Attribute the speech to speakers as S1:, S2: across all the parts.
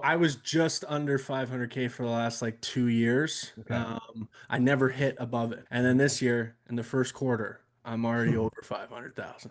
S1: I was just under 500K for the last like 2 years.
S2: Okay.
S1: I never hit above it. And then this year in the first quarter, I'm already over 500,000.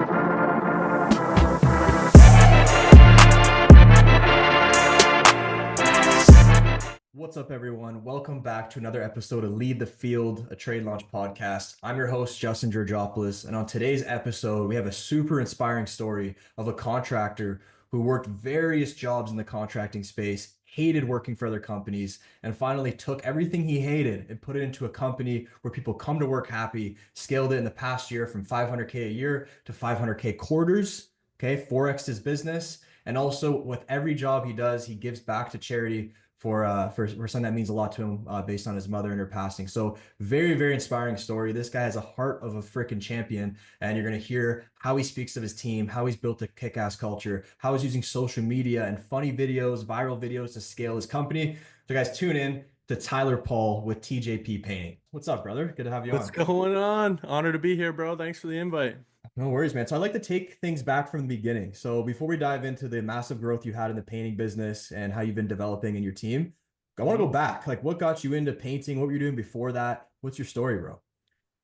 S2: What's up, everyone? Welcome back to another episode of Lead the Field, a trade launch podcast. I'm your host, Justin Georgopoulos, and on today's episode, we have a super inspiring story of a contractor who worked various jobs in the contracting space, hated working for other companies, and finally took everything he hated and put it into a company where people come to work happy, scaled it in the past year from 500K a year to 500K quarters. Okay, 4x his business. And also, with every job he does, he gives back to charity for something that means a lot to him based on his mother and her passing. So very inspiring story. This guy has a heart of a freaking champion, and you're gonna hear how he speaks of his team, how he's built a kick-ass culture, how he's using social media and funny videos, viral videos to scale his company. So guys, tune in to Tyler Paul with TJP Painting. What's up, brother? Good to have you
S1: What's
S2: on.
S1: going on? Honor to be here, bro. Thanks for the invite.
S2: No worries, man. So I'd like to take things back from the beginning. So before we dive into the massive growth you had in the painting business and how you've been developing in your team, I want to go back. Like, what got you into painting? What were you doing before that? What's your story, bro?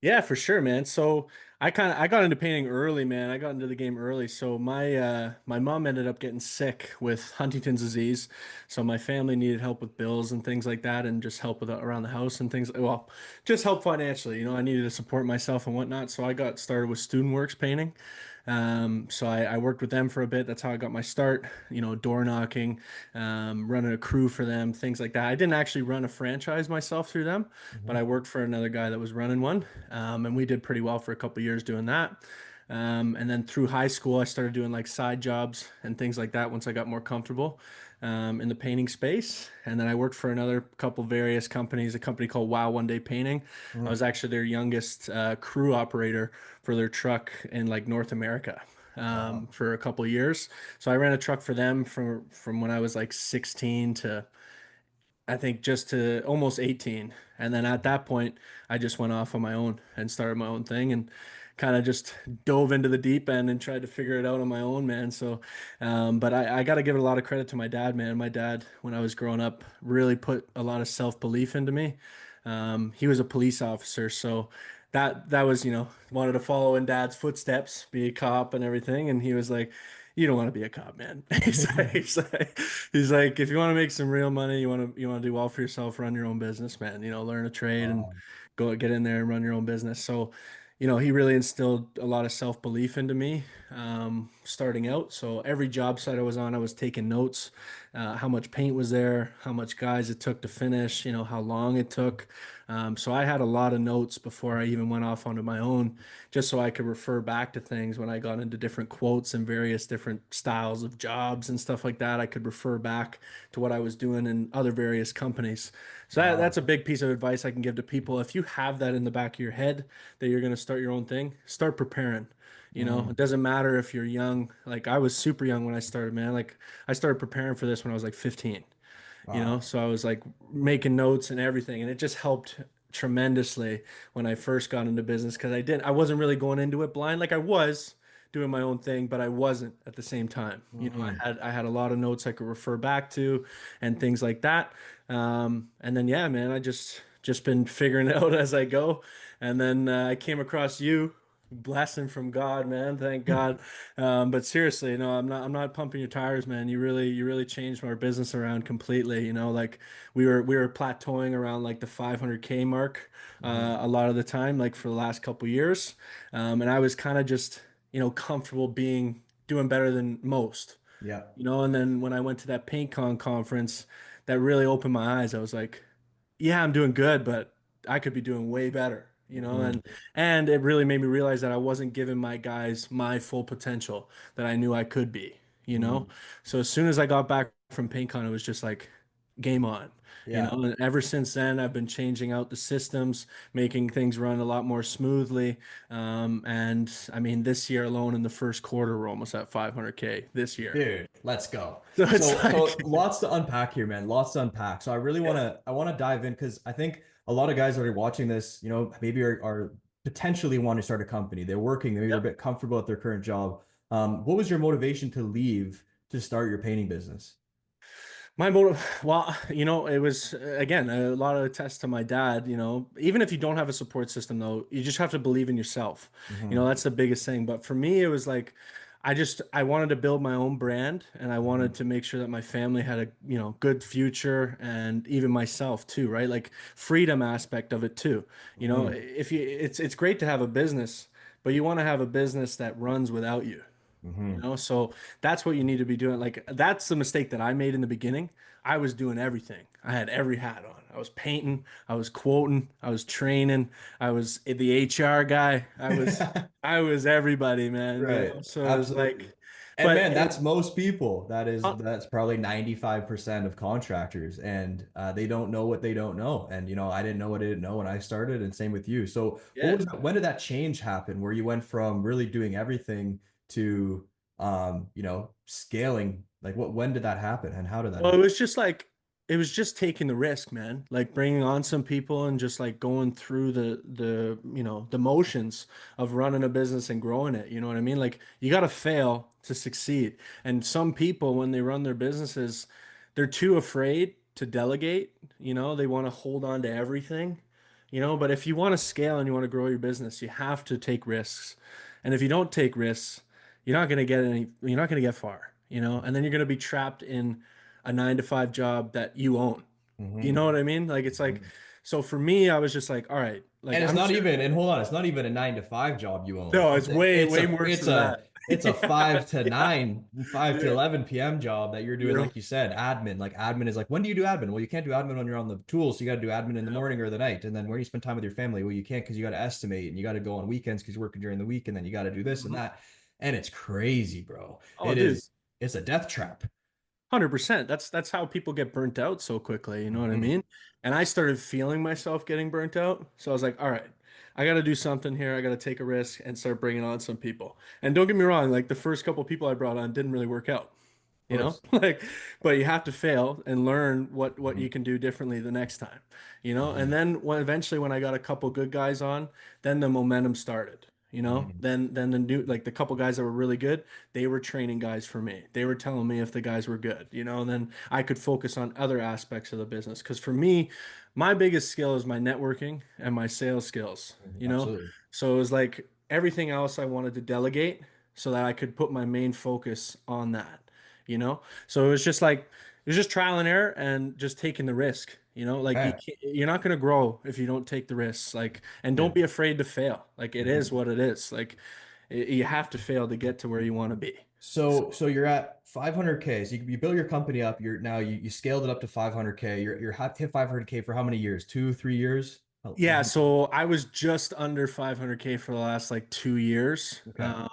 S1: Yeah, for sure, man. So I got into painting early, man. I got into the game early. So my mom ended up getting sick with Huntington's disease. So my family needed help with bills and things like that, and just help with around the house and things. Well, just help financially. You know, I needed to support myself and whatnot. So I got started with Student Works painting. So I worked with them for a bit. That's how I got my start, you know, door knocking, running a crew for them, things like that. I didn't actually run a franchise myself through them, but I
S2: Mhm.
S1: worked for another guy that was running one. And we did pretty well for a couple years doing that. And then through high school, I started doing like side jobs and things like that once I got more comfortable in the painting space. And then I worked for another couple various companies, a company called Wow One Day Painting. I
S2: Mhm.
S1: was actually their youngest crew operator for their truck in like North America
S2: Wow.
S1: for a couple years. So I ran a truck for them from when I was like 16 to I think just to almost 18. And then at that point, I just went off on my own and started my own thing and kind of just dove into the deep end and tried to figure it out on my own, man. So, but I got to give a lot of credit to my dad, man. My dad, when I was growing up, really put a lot of self-belief into me. He was a police officer, so that was, you know, wanted to follow in dad's footsteps, be a cop and everything. And he was like, you don't want to be a cop, man. He's like, if you want to make some real money, you want to do well for yourself, run your own business, man. You know, learn a trade and
S2: Wow.
S1: go get in there and run your own business. So, you know, he really instilled a lot of self-belief into me, starting out. So every job site I was on, I was taking notes, how much paint was there, how much guys it took to finish, you know, how long it took. So I had a lot of notes before I even went off onto my own, just so I could refer back to things when I got into different quotes and various different styles of jobs and stuff like that. I could refer back to what I was doing in other various companies. So that's
S2: Wow.
S1: a big piece of advice I can give to people. If you have that in the back of your head that you're going to start your own thing, start preparing. You know, it
S2: Mhm.
S1: doesn't matter if you're young. Like I was super young when I started, man. Like I started preparing for this when I was like 15, you know,
S2: Wow.
S1: so I was like making notes and everything, and it just helped tremendously when I first got into business because I wasn't really going into it blind. Like I was doing my own thing, but I wasn't at the same time. You know,
S2: Mhm.
S1: I had a lot of notes I could refer back to and things like that. And then yeah, man, I just been figuring it out as I go. And then I came across you. Blessing from God, man. Thank God. But seriously, no, I'm not pumping your tires, man. You really changed our business around completely. You know, like we were plateauing around like the 500K mark
S2: Mhm.
S1: a lot of the time, like for the last couple years. And I was kind of just, you know, comfortable being doing better than most,
S2: Yeah.
S1: you know. And then when I went to that PaintCon conference, that really opened my eyes. I was like, yeah, I'm doing good, but I could be doing way better, you know,
S2: Mhm.
S1: and it really made me realize that I wasn't giving my guys my full potential that I knew I could be, you know.
S2: Mhm.
S1: So as soon as I got back from PaintCon, it was just like game on, you know.
S2: Yeah.
S1: And ever since then, I've been changing out the systems, making things run a lot more smoothly. And I mean, this year alone in the first quarter, we're almost at 500K this year.
S2: Dude, let's go.
S1: So it's
S2: So
S1: like,
S2: lots to unpack here, man. Lots to unpack. So I really want
S1: yeah,
S2: to I want to dive in because I think a lot of guys that are watching this, maybe are potentially want to start a company. They're working, maybe they're a
S1: yep.
S2: bit comfortable at their current job. What was your motivation to leave to start your painting business?
S1: My motive, well, it was again a lot of tests to my dad. Even if you don't have a support system, though, you just have to believe in yourself.
S2: Hmm.
S1: That's the biggest thing. But for me, it was like I wanted to build my own brand, and I wanted
S2: Hmm.
S1: to make sure that my family had a good future, and even myself too, right? Like freedom aspect of it too.
S2: Hmm.
S1: If you, it's great to have a business, but you want to have a business that runs without you.
S2: Hmm.
S1: So that's what you need to be doing. Like that's the mistake that I made in the beginning. I was doing everything. I had every hat on. I was painting, I was quoting, I was training, I was the HR guy. I was everybody, man,
S2: Right.
S1: So it's
S2: Absolutely.
S1: like,
S2: And
S1: but
S2: man, that's most people.
S1: uh,
S2: That's probably 95% of contractors, and they don't know what they don't know. And I didn't know what I didn't know when I started, and same with you. So what
S1: yeah.
S2: was that, when did that change happen where you went from really doing everything to scaling? Like when did that happen and how did that
S1: Well, it
S2: happen?
S1: was just like it was just taking the risk, man. Like bringing on some people and just like going through the motions of running a business and growing it. You know what I mean? Like you got to fail to succeed. And some people when they run their businesses, they're too afraid to delegate. They want to hold on to everything. But if you want to scale and you want to grow your business, you have to take risks. And if you don't take risks, you're not going to get far, and then you're going to be trapped in a 9 to 5 job that you own. You
S2: Hmm.
S1: know what I mean? Like it's like, so for me, I was just like, all right, like
S2: And it's
S1: I'm
S2: not
S1: just
S2: even, and hold on, it's not even a 9 to 5 job you own.
S1: no, it's way, way worse
S2: It's
S1: than
S2: a
S1: that.
S2: it's a
S1: Yeah,
S2: five to
S1: yeah,
S2: nine, 5 to
S1: yeah,
S2: 11 p.m. job that you're doing,
S1: yeah,
S2: like you said, admin. Like admin is like, when do you do admin? Well, you can't do admin when you're on the tools, so you got to do admin in the
S1: yeah.
S2: morning or the night. And then where do you spend time with your family? Well, you can't because you got to estimate and you got to go on weekends because you're working during the week, and then you got to do this and
S1: Mhm.
S2: that. And it's crazy, bro.
S1: Oh, dude,
S2: It's a death trap.
S1: 100%. That's how people get burnt out so quickly. You know what I
S2: Mhm.
S1: mean? And I started feeling myself getting burnt out. So I was like, all right, I got to do something here. I got to take a risk and start bringing on some people. And don't get me wrong, like the first couple people I brought on didn't really work out.
S2: Of course.
S1: Like, but you have to fail and learn what
S2: Mhm.
S1: you can do differently the next time, and
S2: Mhm.
S1: then when I got a couple good guys on, then the momentum started.
S2: Mhm.
S1: Then the new, like the couple guys that were really good, they were training guys for me. They were telling me if the guys were good, and then I could focus on other aspects of the business. Because for me, my biggest skill is my networking and my sales skills,
S2: Absolutely.
S1: so it was like everything else I wanted to delegate so that I could put my main focus on that, so it was just trial and error and just taking the risk, like
S2: Yeah.
S1: you're not going to grow if you don't take the risks, like, and don't
S2: Yeah.
S1: be afraid to fail. Like it is
S2: Mhm.
S1: what it is. Like you have to fail to get to where you want to be.
S2: So you're at 500K. So you built your company up. You scaled it up to 500K. Hit 500K for how many years? 2, 3 years?
S1: Yeah, so I was just under 500K for the last like 2 years.
S2: Okay.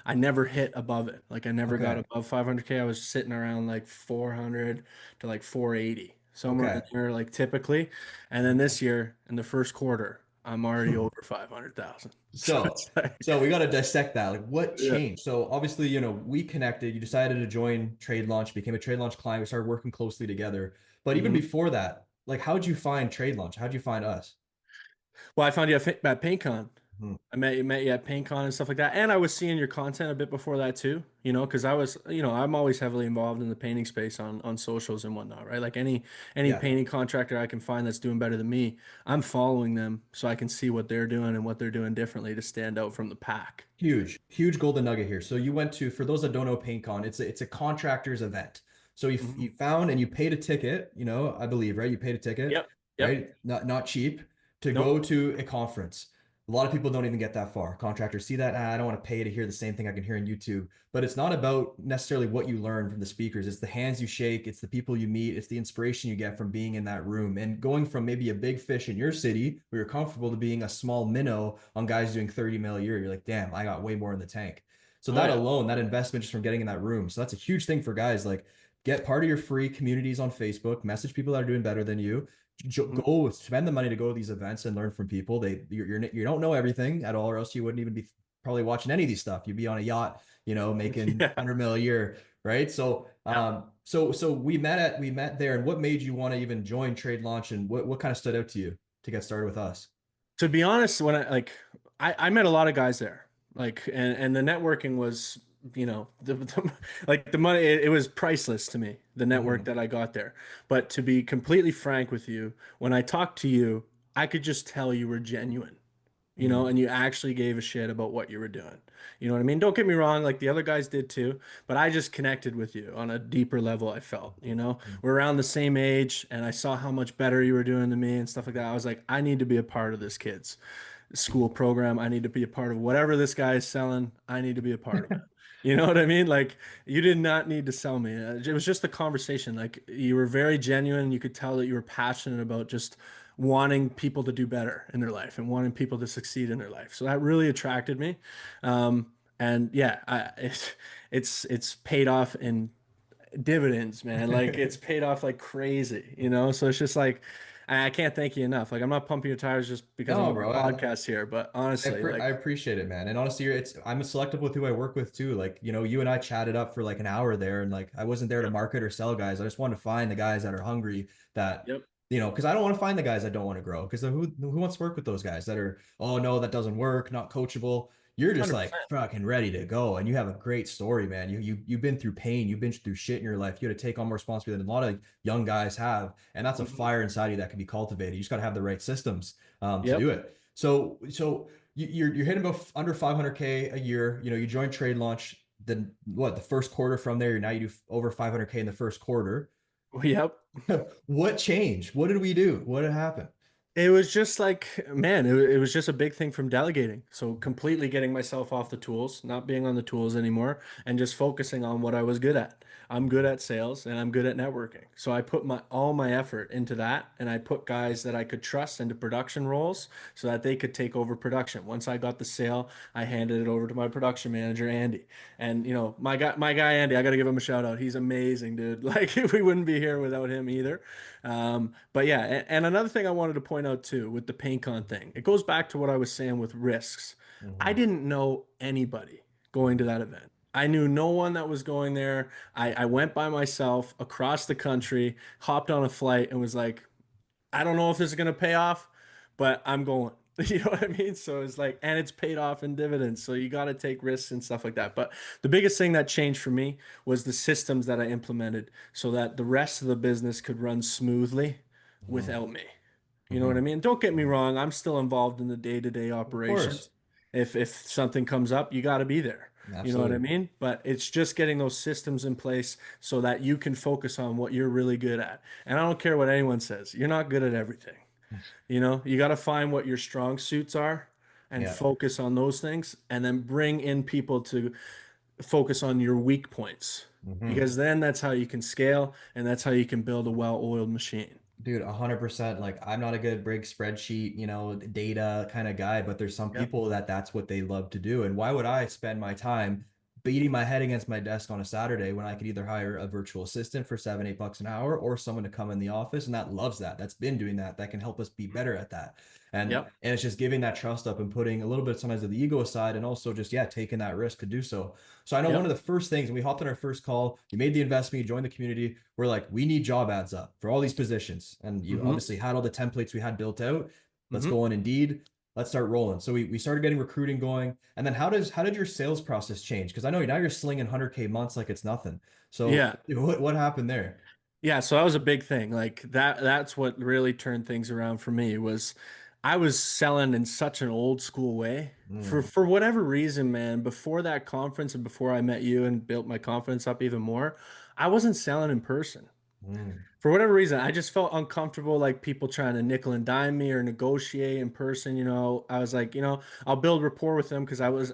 S1: I never hit above it. Like I never got
S2: Okay.
S1: above 500K. I was sitting around like 400 to like 480, somewhere in
S2: Okay.
S1: there, like typically. And then this year in the first quarter, I'm already over 500,000. So
S2: So,
S1: it's like,
S2: so we got to dissect that. Like, what
S1: yeah.
S2: changed? So, obviously, we connected. You decided to join Trade Launch, became a Trade Launch client. We started working closely together. But even
S1: Mhm.
S2: before that, like, how'd you find Trade Launch? How'd you find us?
S1: Well, I found you at PaintCon.
S2: Mhm.
S1: I met you at PaintCon and stuff like that. And I was seeing your content a bit before that too, because I was, I'm always heavily involved in the painting space on socials and whatnot, right? Like any
S2: Yeah.
S1: painting contractor I can find that's doing better than me, I'm following them so I can see what they're doing and what they're doing differently to stand out from the pack.
S2: Huge, huge golden nugget here. So you went to, for those that don't know PaintCon, it's a contractors event. So
S1: Mhm.
S2: you found and you paid a ticket, I believe, right? You paid a ticket,
S1: Yep. Yep.
S2: right? Not cheap to
S1: Nope.
S2: go to a conference. A lot of people don't even get that far. Contractors see that, I don't want to pay to hear the same thing I can hear on YouTube. But it's not about necessarily what you learn from the speakers. It's the hands you shake, it's the people you meet, it's the inspiration you get from being in that room and going from maybe a big fish in your city where you're comfortable to being a small minnow on guys doing 30 mil a year. You're like, damn, I got way more in the tank. So
S1: Oh
S2: that
S1: yeah.
S2: alone, that investment just from getting in that room. So that's a huge thing for guys. Like, get part of your free communities on Facebook, message people that are doing better than you,
S1: Mhm.
S2: go spend the money to go to these events and learn from people. You don't know everything at all, or else you wouldn't even be probably watching any of these stuff. You'd be on a yacht, making
S1: Yeah.
S2: 100 mil a year, right? So,
S1: Yeah.
S2: so we met there. And what made you want to even join Trade Launch, and what kind of stood out to you to get started with us?
S1: To be honest, when I met a lot of guys there, like, and the networking was like the money, it was priceless to me, the network
S2: Mhm.
S1: that I got there. But to be completely frank with you, when I talked to you, I could just tell you were genuine,
S2: Mhm.
S1: and you actually gave a shit about what you were doing. You know what I mean? Don't get me wrong, like the other guys did too, but I just connected with you on a deeper level, I felt, we're around the same age and I saw how much better you were doing than me and stuff like that. I was like, I need to be a part of this kid's school program. I need to be a part of whatever this guy is selling. I need to be a part of it. You know what I mean? Like you did not need to sell me. It was just a conversation. Like you were very genuine. You could tell that you were passionate about just wanting people to do better in their life and wanting people to succeed in their life. So that really attracted me. And yeah, it's paid off in dividends, man. Like it's paid off like crazy. So it's just like I can't thank you enough. Like I'm not pumping your tires just because I'm
S2: No,
S1: on the
S2: bro.
S1: podcast here, but honestly,
S2: I
S1: like
S2: appreciate it, man. And honestly, I'm selective with who I work with too. Like, you and I chatted up for like an hour there, and like I wasn't there to
S1: yep,
S2: market or sell guys. I just wanted to find the guys that are hungry that,
S1: yep,
S2: because I don't want to find the guys that don't want to grow. Because who wants to work with those guys that are, oh no, that doesn't work, not coachable. You're just like
S1: 100%.
S2: fucking ready to go, and you have a great story, man. You've been through pain, you've been through shit in your life. You had to take on more responsibility than a lot of young guys have, and that's a
S1: Mhm.
S2: fire inside you that can be cultivated. You just got to have the right systems to do
S1: Yep.
S2: it. So you're hitting about under 500K a year. You joined Trade Launch. Then what? The first quarter from there, now you do over 500K in the first quarter.
S1: Yep.
S2: What changed? What did we do? What had happened?
S1: It was just like, man, it was just a big thing from delegating. So completely getting myself off the tools, not being on the tools anymore, and just focusing on what I was good at. I'm good at sales and I'm good at networking. So I put my all my effort into that, and I put guys that I could trust into production roles so that they could take over production. Once I got the sale, I handed it over to my production manager, Andy. And my guy Andy, I got to give him a shout out. He's amazing, dude. Like we wouldn't be here without him either. But yeah, and another thing I wanted to point out too with the PaintCon thing, it goes back to what I was saying with risks. I
S2: Mhm.
S1: didn't know anybody going to that event. I knew no one that was going there. I went by myself across the country, hopped on a flight, and was like, I don't know if this is gonna pay off, but I'm going. You know what I mean? So it's like, and it's paid off in dividends. So you got to take risks and stuff like that. But the biggest thing that changed for me was the systems that I implemented so that the rest of the business could run smoothly
S2: Mhm.
S1: without me. You know what I
S2: Mhm.
S1: mean? Don't get me
S2: Mhm.
S1: wrong, I'm still involved in the day-to-day
S2: Of
S1: operations.
S2: course.
S1: If something comes up, you got to be there. You know what I
S2: Absolutely.
S1: mean? But it's just getting those systems in place so that you can focus on what you're really good at. And I don't care what anyone says. You're not good at everything. You got to find what your strong suits are and
S2: Yeah.
S1: focus on those things and then bring in people to focus on your weak points
S2: Mhm.
S1: because then that's how you can scale and that's how you can build a well-oiled machine.
S2: Dude, 100%. Like, I'm not a good big spreadsheet, data kind of guy, but there's some
S1: Yep.
S2: people that's what they love to do. And why would I spend my time beating my head against my desk on a Saturday when I could either hire a virtual assistant for 7, $8 an hour or someone to come in the office and that loves that, that's been doing that, that can help us be better at that. And it's just giving that trust up and putting a little bit sometimes of the ego aside and also just, yeah, taking that risk to do so. So I know one of
S1: Yep.
S2: the first things, and we hopped on our first call, you made the investment, you joined the community. We're like, we need job ads up for all these positions. And you
S1: Hmm.
S2: obviously had all the templates we had built out. Let's
S1: Hmm.
S2: go on Indeed. Let's start rolling. So we started getting recruiting going. And then how did your sales process change? Because I know now you're slinging 100K months like it's nothing. So
S1: Yeah.
S2: what happened there?
S1: Yeah, so that was a big thing. Like that's what really turned things around for me was I was selling in such an old school way. For
S2: Mm,
S1: for whatever reason, man, before that conference and before I met you and built my confidence up even more, I wasn't selling in person.
S2: mm.
S1: For whatever reason, I just felt uncomfortable, like people trying to nickel and dime me or negotiate in person. I was like, I'll build rapport with them because I was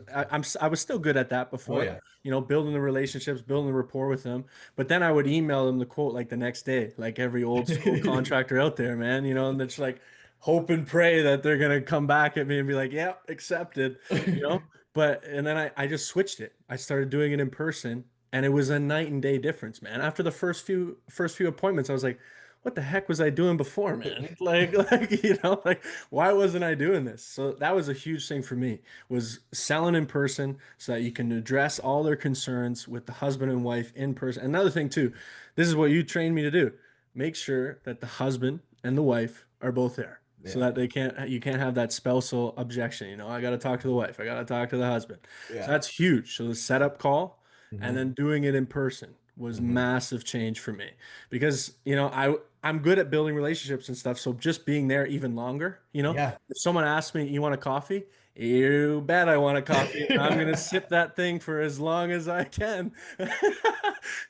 S1: still good at that
S2: Oh
S1: before.
S2: yeah.
S1: Building the relationships, building the rapport with them. But then I would email them the quote like the next day, like every old school contractor out there, man. And it's like hope and pray that they're gonna come back at me and be like, yeah, accepted. You know. But and then I just switched it. I started doing it in person and it was a night and day difference, man. After the first few appointments, I was like, what the heck was I doing before, man? Like why wasn't I doing this? So that was a huge thing for me was selling in person so that you can address all their concerns with the husband and wife in person. Another thing too, this is what you trained me to do. Make sure that the husband and the wife are both there. so
S2: Yeah.
S1: that you can't have that spousal objection. You know, I got to talk to the wife, I got to talk to the husband. So
S2: Yeah.
S1: that's huge. So the setup call and
S2: Hmm.
S1: then doing it in person was
S2: Hmm.
S1: massive change for me because, you know, I'm good at building relationships and stuff. So just being there even longer, you know,
S2: Yeah.
S1: if someone asks me, you want a coffee? You bet I want a coffee. And I'm gonna sip that thing for as long as I can.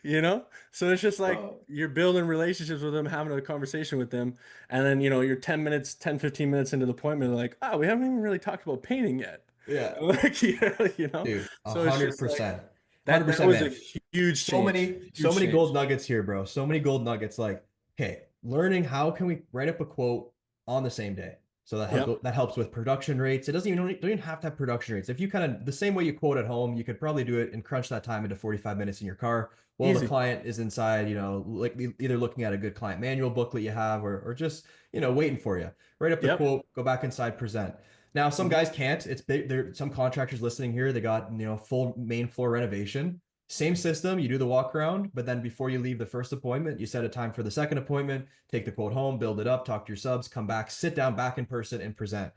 S1: You know? So it's just like
S2: Bro.
S1: you're building relationships with them, having a conversation with them, and then, you know, you're 10 minutes, 10, 15 minutes into the appointment, they're like, oh, we haven't even really talked about painting yet.
S2: Yeah.
S1: Like, yeah, you know?
S2: Dude, a
S1: So it's
S2: hundred
S1: just like
S2: percent.
S1: that
S2: 100%,
S1: was a
S2: man.
S1: huge change.
S2: So
S1: Huge
S2: many gold
S1: change.
S2: nuggets here, bro. So many gold nuggets. Like, okay, learning how can we write up a quote on the same day. So
S1: Yep.
S2: that helps with production rates. It doesn't even don't even have to have production rates. If you kind of the same way you quote at home, you could probably do it and crunch that time into 45 minutes in your car while the
S1: Easy.
S2: client is inside, like either looking at a good client manual booklet you have or just, waiting for you. Write up the
S1: Yep.
S2: quote, go back inside, present. Now, some
S1: Mhm.
S2: guys can't. It's big. There, some contractors listening here, they got, full main floor renovation. Same system, you do the walk around, but then before you leave the first appointment, you set a time for the second appointment, take the quote home, build it up, talk to your subs, come back, sit down back in person and present.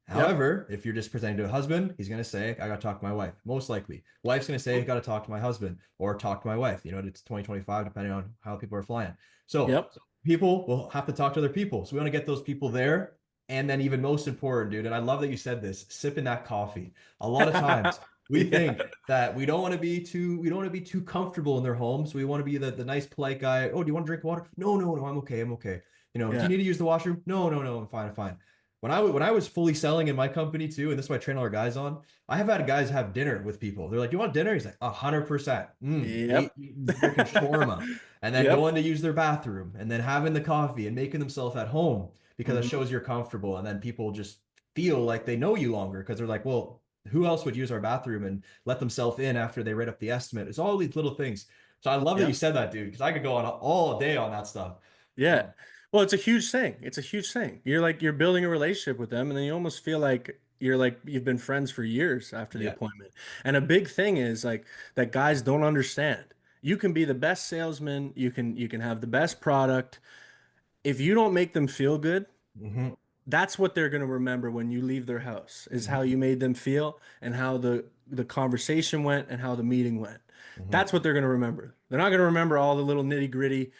S1: Yep.
S2: However, if you're just presenting to a husband, he's going to say, I got to talk to my wife. Most likely. Wife's going to say, I got to talk to my husband or talk to my wife. It's 2025, depending on how people are flying. So
S1: Yep.
S2: people will have to talk to other people. So we want to get those people there. And then even most important, dude, and I love that you said this, sipping that coffee. A lot of times we
S1: Yeah.
S2: think that we don't want to be too comfortable in their homes. We want to be the nice, polite guy. Oh, do you want to drink water? No, no, no, I'm okay. I'm okay. Do you
S1: Yeah.
S2: need to use the washroom? No, no, no, I'm fine. I'm fine. When I was fully selling in my company too, and this is what I train all our guys on, I have had guys have dinner with people. They're like, "You want dinner?" He's like, 100%.
S1: Yep.
S2: Eating freaking shawarma, and then
S1: Yep.
S2: going to use their bathroom, and then having the coffee and making themselves at home because it
S1: Mhm.
S2: shows you're comfortable, and then people just feel like they know you longer because they're like, "Well, who else would use our bathroom and let themselves in after they write up the estimate?" It's all these little things. So I love that you
S1: Yep.
S2: said that, dude, because I could go on all day on that stuff.
S1: Yeah.
S2: Um,
S1: Well, it's a huge thing. It's a huge thing. You're building a relationship with them, and then you almost feel like you've been friends for years after the
S2: yeah.
S1: appointment. And a big thing is like that guys don't understand. You can be the best salesman, you can have the best product. If you don't make them feel good,
S2: Hmm.
S1: that's what they're going to remember when you leave their house, is how you made them feel and how the conversation went and how the meeting went.
S2: Hmm.
S1: That's what they're going to remember. They're not going to remember all the little nitty-gritty,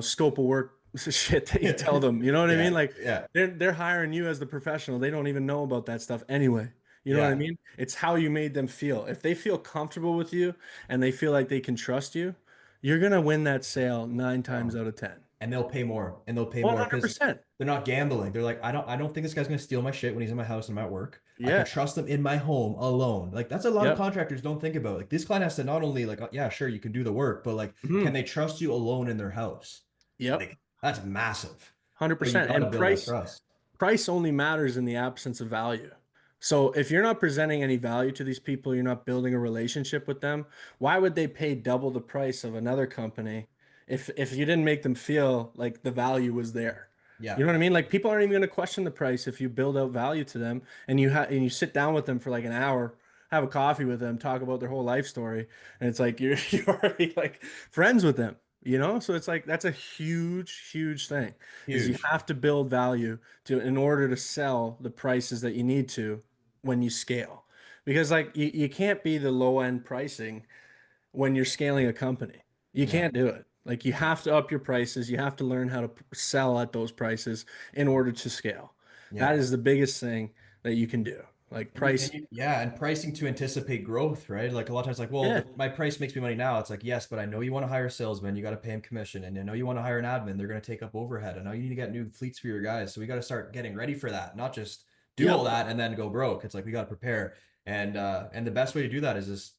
S1: scope of work shit that you tell them. You know what I mean?
S2: Yeah,
S1: Like
S2: yeah,
S1: they're hiring you as the professional. They don't even know about that stuff anyway. You know what I
S2: yeah.
S1: mean? It's how you made them feel. If they feel comfortable with you and they feel like they can trust you, you're going to win that sale nine times
S2: Bro.
S1: out of 10.
S2: And they'll pay more, and they'll pay more because
S1: 100%.
S2: they're not gambling. They're like, I don't think this guy's gonna steal my shit when he's in my house and I'm at work. I can
S1: Yeah.
S2: trust them in my home alone. Like that's a lot of
S1: Yep.
S2: contractors don't think about. Like this client has to not only like, yeah, sure, you can do the work, but like, can
S1: Mhm.
S2: they trust you alone in their house?
S1: Yep.
S2: Like that's massive. So you
S1: 100%.
S2: got to
S1: And
S2: build that trust.
S1: price only matters in the absence of value. So if you're not presenting any value to these people, you're not building a relationship with them, why would they pay double the price of another company if you didn't make them feel like the value was there? You
S2: Yeah.
S1: know what I mean? Like people aren't even going to question the price if you build out value to them and and you sit down with them for like an hour, have a coffee with them, talk about their whole life story, and it's like you're already like friends with them. So it's like that's a huge, huge thing is you
S2: Huge.
S1: have to build value to in order to sell the prices that you need to when you scale. Because like you can't be the low end pricing when you're scaling a company. You
S2: Yeah.
S1: can't do it. Like you have to up your prices. You have to learn how to sell at those prices in order to scale.
S2: Yeah.
S1: That is the biggest thing that you can do. Like price.
S2: Yeah, and pricing to anticipate growth, right? Like a lot of times, like, well,
S1: Yeah.
S2: my price makes me money now. It's like, yes, but I know you want to hire a salesman, you got to pay him commission, and I know you want to hire an admin, they're going to take up overhead. I know you need to get new fleets for your guys, so we got to start getting ready for that, not just do all
S1: Yep.
S2: that and then go broke. It's like we got to prepare, and the best way to do that is just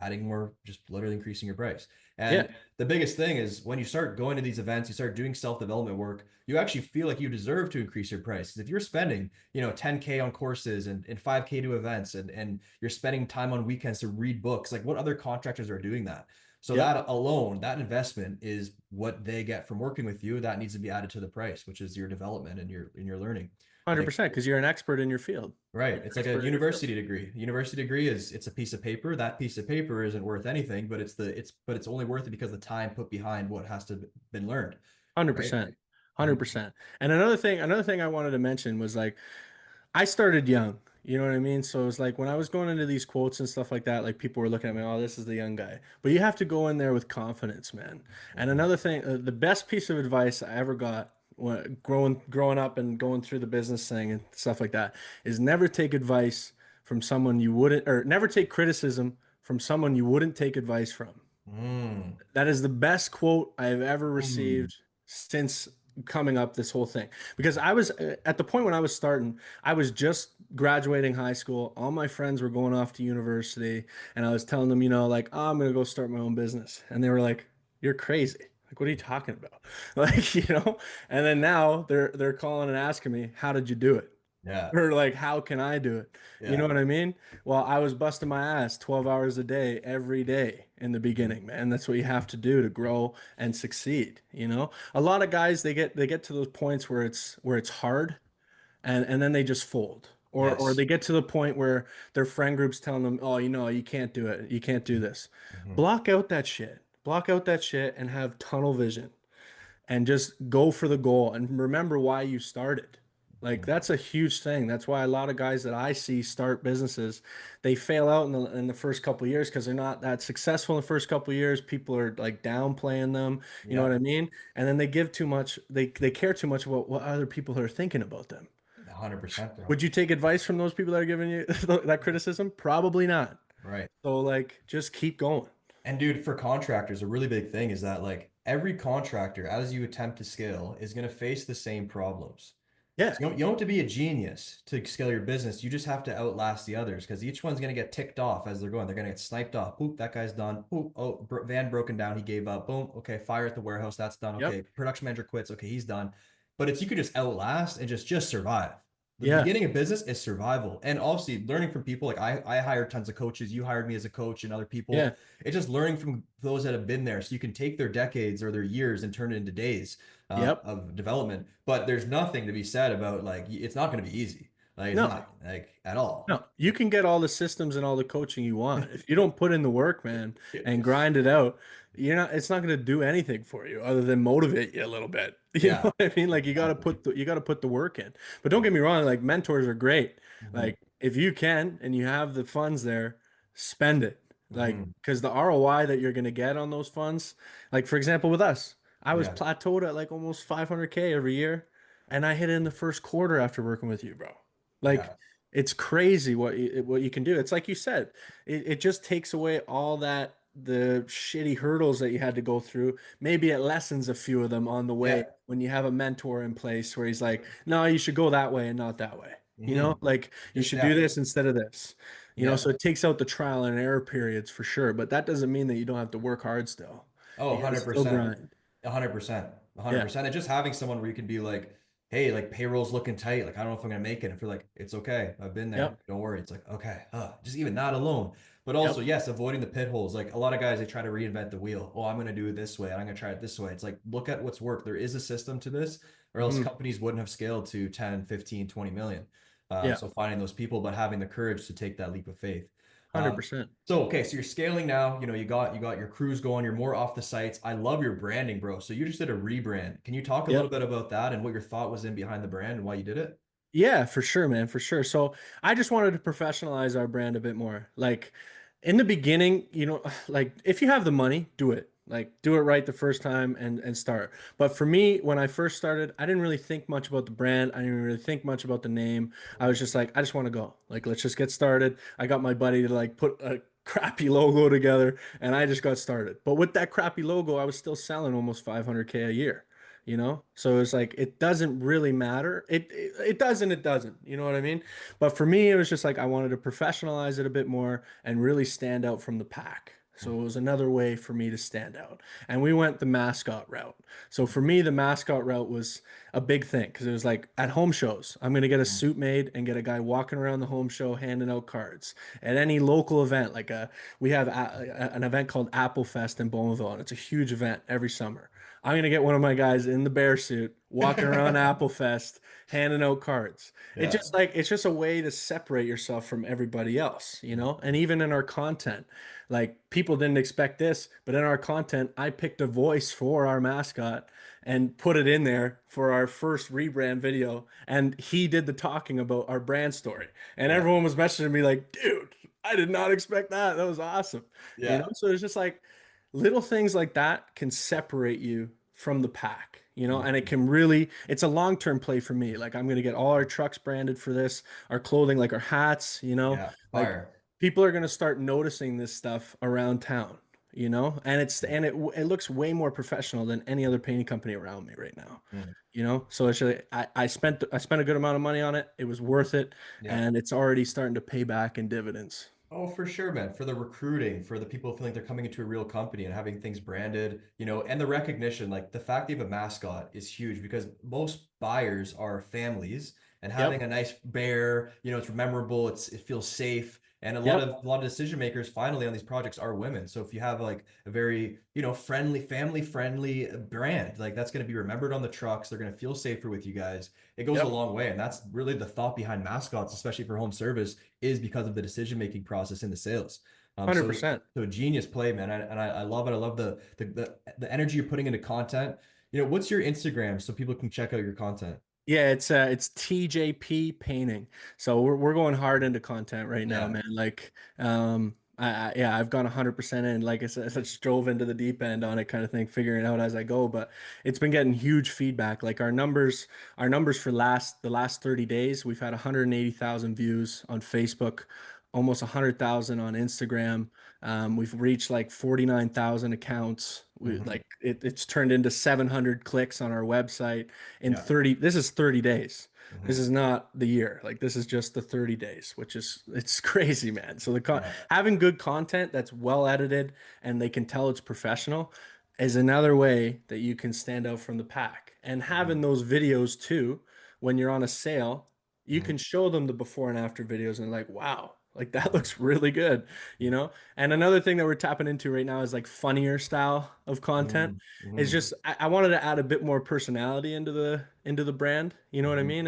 S2: adding more, just literally increasing your price.
S1: Yeah.
S2: And the biggest thing is when you start going to these events, you start doing self-development work, you actually feel like you deserve to increase your price. Because if you're spending 10K on courses and 5K to events and you're spending time on weekends to read books, like what other contractors are doing that? So
S1: Yep.
S2: that alone, that investment is what they get from working with you. That needs to be added to the price, which is your development and your learning. I think
S1: 100% because you're an expert in your field.
S2: right.
S1: You're an
S2: It's like a
S1: expert in your field.
S2: university degree. A university degree is it's a piece of paper. That piece of paper isn't worth anything, but it's only worth it because the time put behind what has to been learned. Right.
S1: 100%.
S2: Mhm.
S1: 100%. And another thing I wanted to mention was like I started young. You know what I mean? So it was like when I was going into these quotes and stuff like that, like people were looking at me, oh, this is the young guy. But you have to go in there with confidence, man. And
S2: Mhm.
S1: another thing, the best piece of advice I ever got when growing up and going through the business thing and stuff like that is never take advice from someone you wouldn't, or never take criticism from someone you wouldn't take advice from.
S2: Mm.
S1: That is the best quote I've ever
S2: Mm.
S1: received since coming up this whole thing. Because I was at the point when I was starting, I was just graduating high school. All my friends were going off to university, and I was telling them, like, oh, I'm gonna go start my own business. And they were like, "You're crazy. Like, what are you talking about?" Like, And then now they're calling and asking me, "How did you do it?"
S2: Yeah.
S1: Or like, how can I do it? You know
S2: Yeah.
S1: what I mean? Well, I was busting my ass 12 hours a day every day in the
S2: Mhm.
S1: beginning, man. That's what you have to do to grow and succeed. A lot of guys they get to those points where it's hard and then they just fold. Or
S2: Yes.
S1: they get to the point where their friend group's telling them, "Oh, you can't do it. You can't do this."
S2: Mhm.
S1: Block out that shit. Block out that shit and have tunnel vision and just go for the goal and remember why you started. Like
S2: Mhm.
S1: that's a huge thing. That's why a lot of guys that I see start businesses, they fail out in the first couple of years because they're not that successful in the first couple of years. People are like downplaying them, you know what
S2: Yeah.
S1: I mean? And then they give too much, they care too much about what other people are thinking about them.
S2: 100%, bro.
S1: Would you take advice from those people that are giving you that criticism? Probably not.
S2: Right.
S1: So like just keep going.
S2: And dude, for contractors, a really big thing is that like every contractor, as you attempt to scale, is going to face the same problems.
S1: Yeah.
S2: So you don't have to be a genius to scale your business. You just have to outlast the others because each one's going to get ticked off as they're going. They're going to get sniped off. Boop, that guy's done. Boop, oh, van broken down. He gave up. Boom. Okay, fire at the warehouse. That's done.
S1: Yep.
S2: Okay, production manager quits. Okay, he's done. But it's you could just outlast and just survive. The
S1: Yeah.
S2: beginning of business is survival, and obviously learning from people. Like I hired tons of coaches. You hired me as a coach, and other people.
S1: Yeah.
S2: It's just learning from those that have been there, so you can take their decades or their years and turn it into days
S1: Yep.
S2: of development. But there's nothing to be said about like it's not going to be easy. Like it's
S1: No.
S2: not like at all.
S1: No, you can get all the systems and all the coaching you want. If you don't put in the work, man, and grind it out, it's not going to do anything for you other than motivate you a little bit. You know
S2: Yeah,
S1: what I mean? Like
S2: exactly.
S1: you got to put the work in. But don't get me wrong, like mentors are great.
S2: Hmm.
S1: Like if you can and you have the funds there, spend it. Like
S2: Hmm.
S1: because the ROI that you're going to get on those funds, like for example with us, I was
S2: Yeah,
S1: plateaued at like almost 500K every year, and I hit it in the first quarter after working with you, bro. Like
S2: yeah,
S1: it's crazy what you can do. It's like you said, it just takes away all that the shitty hurdles that you had to go through. Maybe it lessens a few of them on the way
S2: yeah.
S1: when you have a mentor in place where he's like, no, you should go that way and not that way.
S2: Hmm.
S1: Like you
S2: Just
S1: should do
S2: yeah,
S1: this instead of this. So
S2: yeah.
S1: it takes out the trial and error periods for sure, but that doesn't mean that you don't have to work hard still.
S2: Oh,
S1: You got to still
S2: 100%.
S1: grind.
S2: 100%.
S1: Yeah.
S2: 100%. And just having someone where you can be like, hey, like payroll's looking tight. Like, I don't know if I'm gonna make it. And if you're like, it's okay. I've been there.
S1: Yep.
S2: Don't worry. It's like, okay. Just even that alone. But also,
S1: Yep.
S2: yes, avoiding the pit holes. Like a lot of guys, they try to reinvent the wheel. Oh, I'm gonna do it this way, and I'm gonna try it this way. It's like, look at what's worked. There is a system to this, or else
S1: Hmm.
S2: companies wouldn't have scaled to 10, 15, 20 million.
S1: Yeah.
S2: So finding those people, but having the courage to take that leap of faith. Um,
S1: 100%.
S2: so okay, so you're scaling now. You got your crews going. You're more off the sites. I love your branding, bro. So you just did a rebrand. Can you talk a little
S1: Yep.
S2: bit about that and what your thought was in behind the brand and why you did it?
S1: Yeah, for sure, man, for sure. So I just wanted to professionalize our brand a bit more. Like in the beginning, like if you have the money, do it. Like do it right the first time and start. But for me, when I first started, I didn't really think much about the brand. I didn't really think much about the name. I was just like, I just want to go. Like let's just get started. I got my buddy to like put a crappy logo together and I just got started. But with that crappy logo, I was still selling almost 500K a year. So it's like it doesn't really matter. It does and it doesn't. You know what I mean? But for me, it was just like I wanted to professionalize it a bit more and really stand out from the pack. So it was another way for me to stand out. And we went the mascot route. So for me, the mascot route was a big thing because it was like at home shows, I'm going to get a suit made and get a guy walking around the home show handing out cards. At any local event, we have an event called Apple Fest in Bowmanville, and it's a huge event every summer. I'm gonna get one of my guys in the bear suit, walking around Apple Fest, handing out cards.
S2: Yeah.
S1: It's just a way to separate yourself from everybody else. And even in our content, like people didn't expect this, but in our content, I picked a voice for our mascot, and put it in there for our first rebrand video. And he did the talking about our brand story. And
S2: Yeah.
S1: everyone was messaging me like, dude, I did not expect that. That was awesome.
S2: Yeah.
S1: So it's just like little things like that can separate you from the pack, and it
S2: Mhm.
S1: can really, it's a long-term play for me. Like I'm going to get all our trucks branded for this, our clothing, like our hats,
S2: Yeah.
S1: like
S2: Fire.
S1: people are going to start noticing this stuff around town, and it looks way more professional than any other painting company around me right now.
S2: Mhm.
S1: So it's really, I spent a good amount of money on it. It was worth it,
S2: Yeah.
S1: and it's already starting to pay back in dividends.
S2: Oh, for sure, man. For the recruiting, for the people feeling they're coming into a real company and having things branded, and the recognition, like the fact that you have a mascot is huge because most buyers are families and having
S1: Yep.
S2: a nice bear, it's memorable, it feels safe. And a lot
S1: Yep.
S2: of a lot of decision makers finally on these projects are women. So if you have like a very, friendly, family friendly brand, like that's going to be remembered on the trucks. They're going to feel safer with you guys. It goes a
S1: Yep.
S2: long way. And that's really the thought behind mascots, especially for home service is because of the decision making process in the sales. So
S1: 100%.
S2: so a genius play, man, I love it. I love the energy you're putting into content. What's your Instagram so people can check out your content?
S1: Yeah, it's TJP painting. So we're going hard into content right now,
S2: Yeah.
S1: man. Like yeah, I've gone 100% in. Like I said, I just drove into the deep end on it kind of thing, figuring it out as I go. But it's been getting huge feedback. Like our numbers for the last 30 days, we've had 180,000 views on Facebook, almost 100,000 on Instagram. We've reached like 49,000 accounts.
S2: Hmm.
S1: It's turned into 700 clicks on our website in
S2: Yeah.
S1: 30, this is 30 days. This
S2: Hmm.
S1: is not the year. Like this is just the 30 days, which is it's crazy, man. So
S2: Yeah.
S1: having good content that's well edited and they can tell it's professional is another way that you can stand out from the pack. And having
S2: Hmm.
S1: those videos too, when you're on a sale, you
S2: Hmm.
S1: can show them the before and after videos and like, wow, like that
S2: Hmm.
S1: looks really good, you know? And another thing that we're tapping into right now is like funnier style of content. It's
S2: Hmm.
S1: just I wanted to add a bit more personality into the brand. You know what I
S2: Hmm.
S1: mean?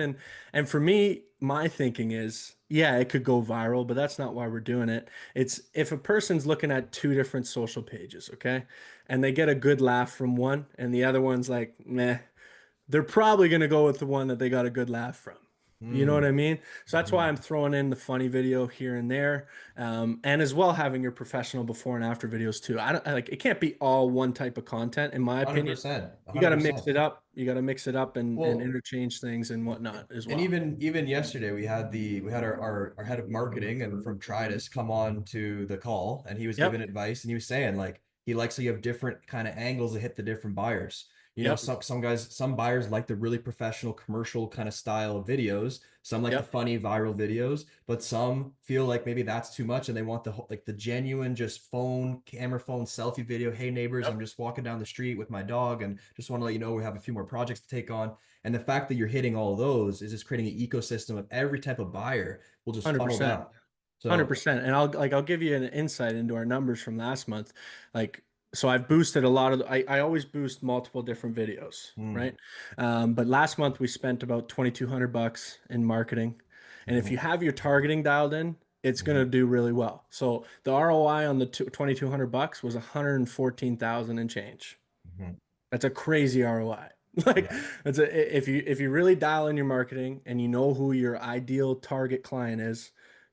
S1: And for me, my thinking is, yeah, it could go viral, but that's not why we're doing it. It's if a person's looking at two different social pages, okay, and they get a good laugh from one, and the other one's like, meh, they're probably gonna go with the one that they got a good laugh from. You know what
S2: Hmm.
S1: I mean? So that's why
S2: Hmm.
S1: I'm throwing in the funny video here and there, and as well having your professional before and after videos too. I don't like it can't be all one type of content, in my opinion.
S2: 100%.
S1: You got to mix
S2: 100%.
S1: it up. You got to mix it up and
S2: Well,
S1: interchange things and whatnot as
S2: and
S1: well.
S2: even yesterday we had our head of marketing and from Tridus come on to the call and he was giving
S1: Yep.
S2: advice and he was saying like he likes how you have different kind of angles to hit the different buyers.
S1: Yep.
S2: Some buyers like the really professional commercial kind of style of videos. Some like the
S1: Yep.
S2: funny viral videos, but some feel like maybe that's too much and they want like the genuine just phone selfie video. Hey neighbors, I'm
S1: Yep.
S2: just walking down the street with my dog and just want to let you know we have a few more projects to take on. And the fact that you're hitting all those is just creating an ecosystem of every type of buyer will just funnel
S1: 100%.
S2: down. So,
S1: 100%. And I'll give you an insight into our numbers from last month. Like, so I've boosted a lot of, I always boost multiple different videos,
S2: mm,
S1: right? But last month we spent about 2,200 bucks in marketing. And if you
S2: mhm,
S1: have your targeting dialed in, it's going to
S2: mhm,
S1: do really well. So the ROI on the 2,200 bucks was 114,000 and change.
S2: mhm.
S1: That's a crazy ROI. Like
S2: Yeah.
S1: if you really dial in your marketing and you know who your ideal target client is,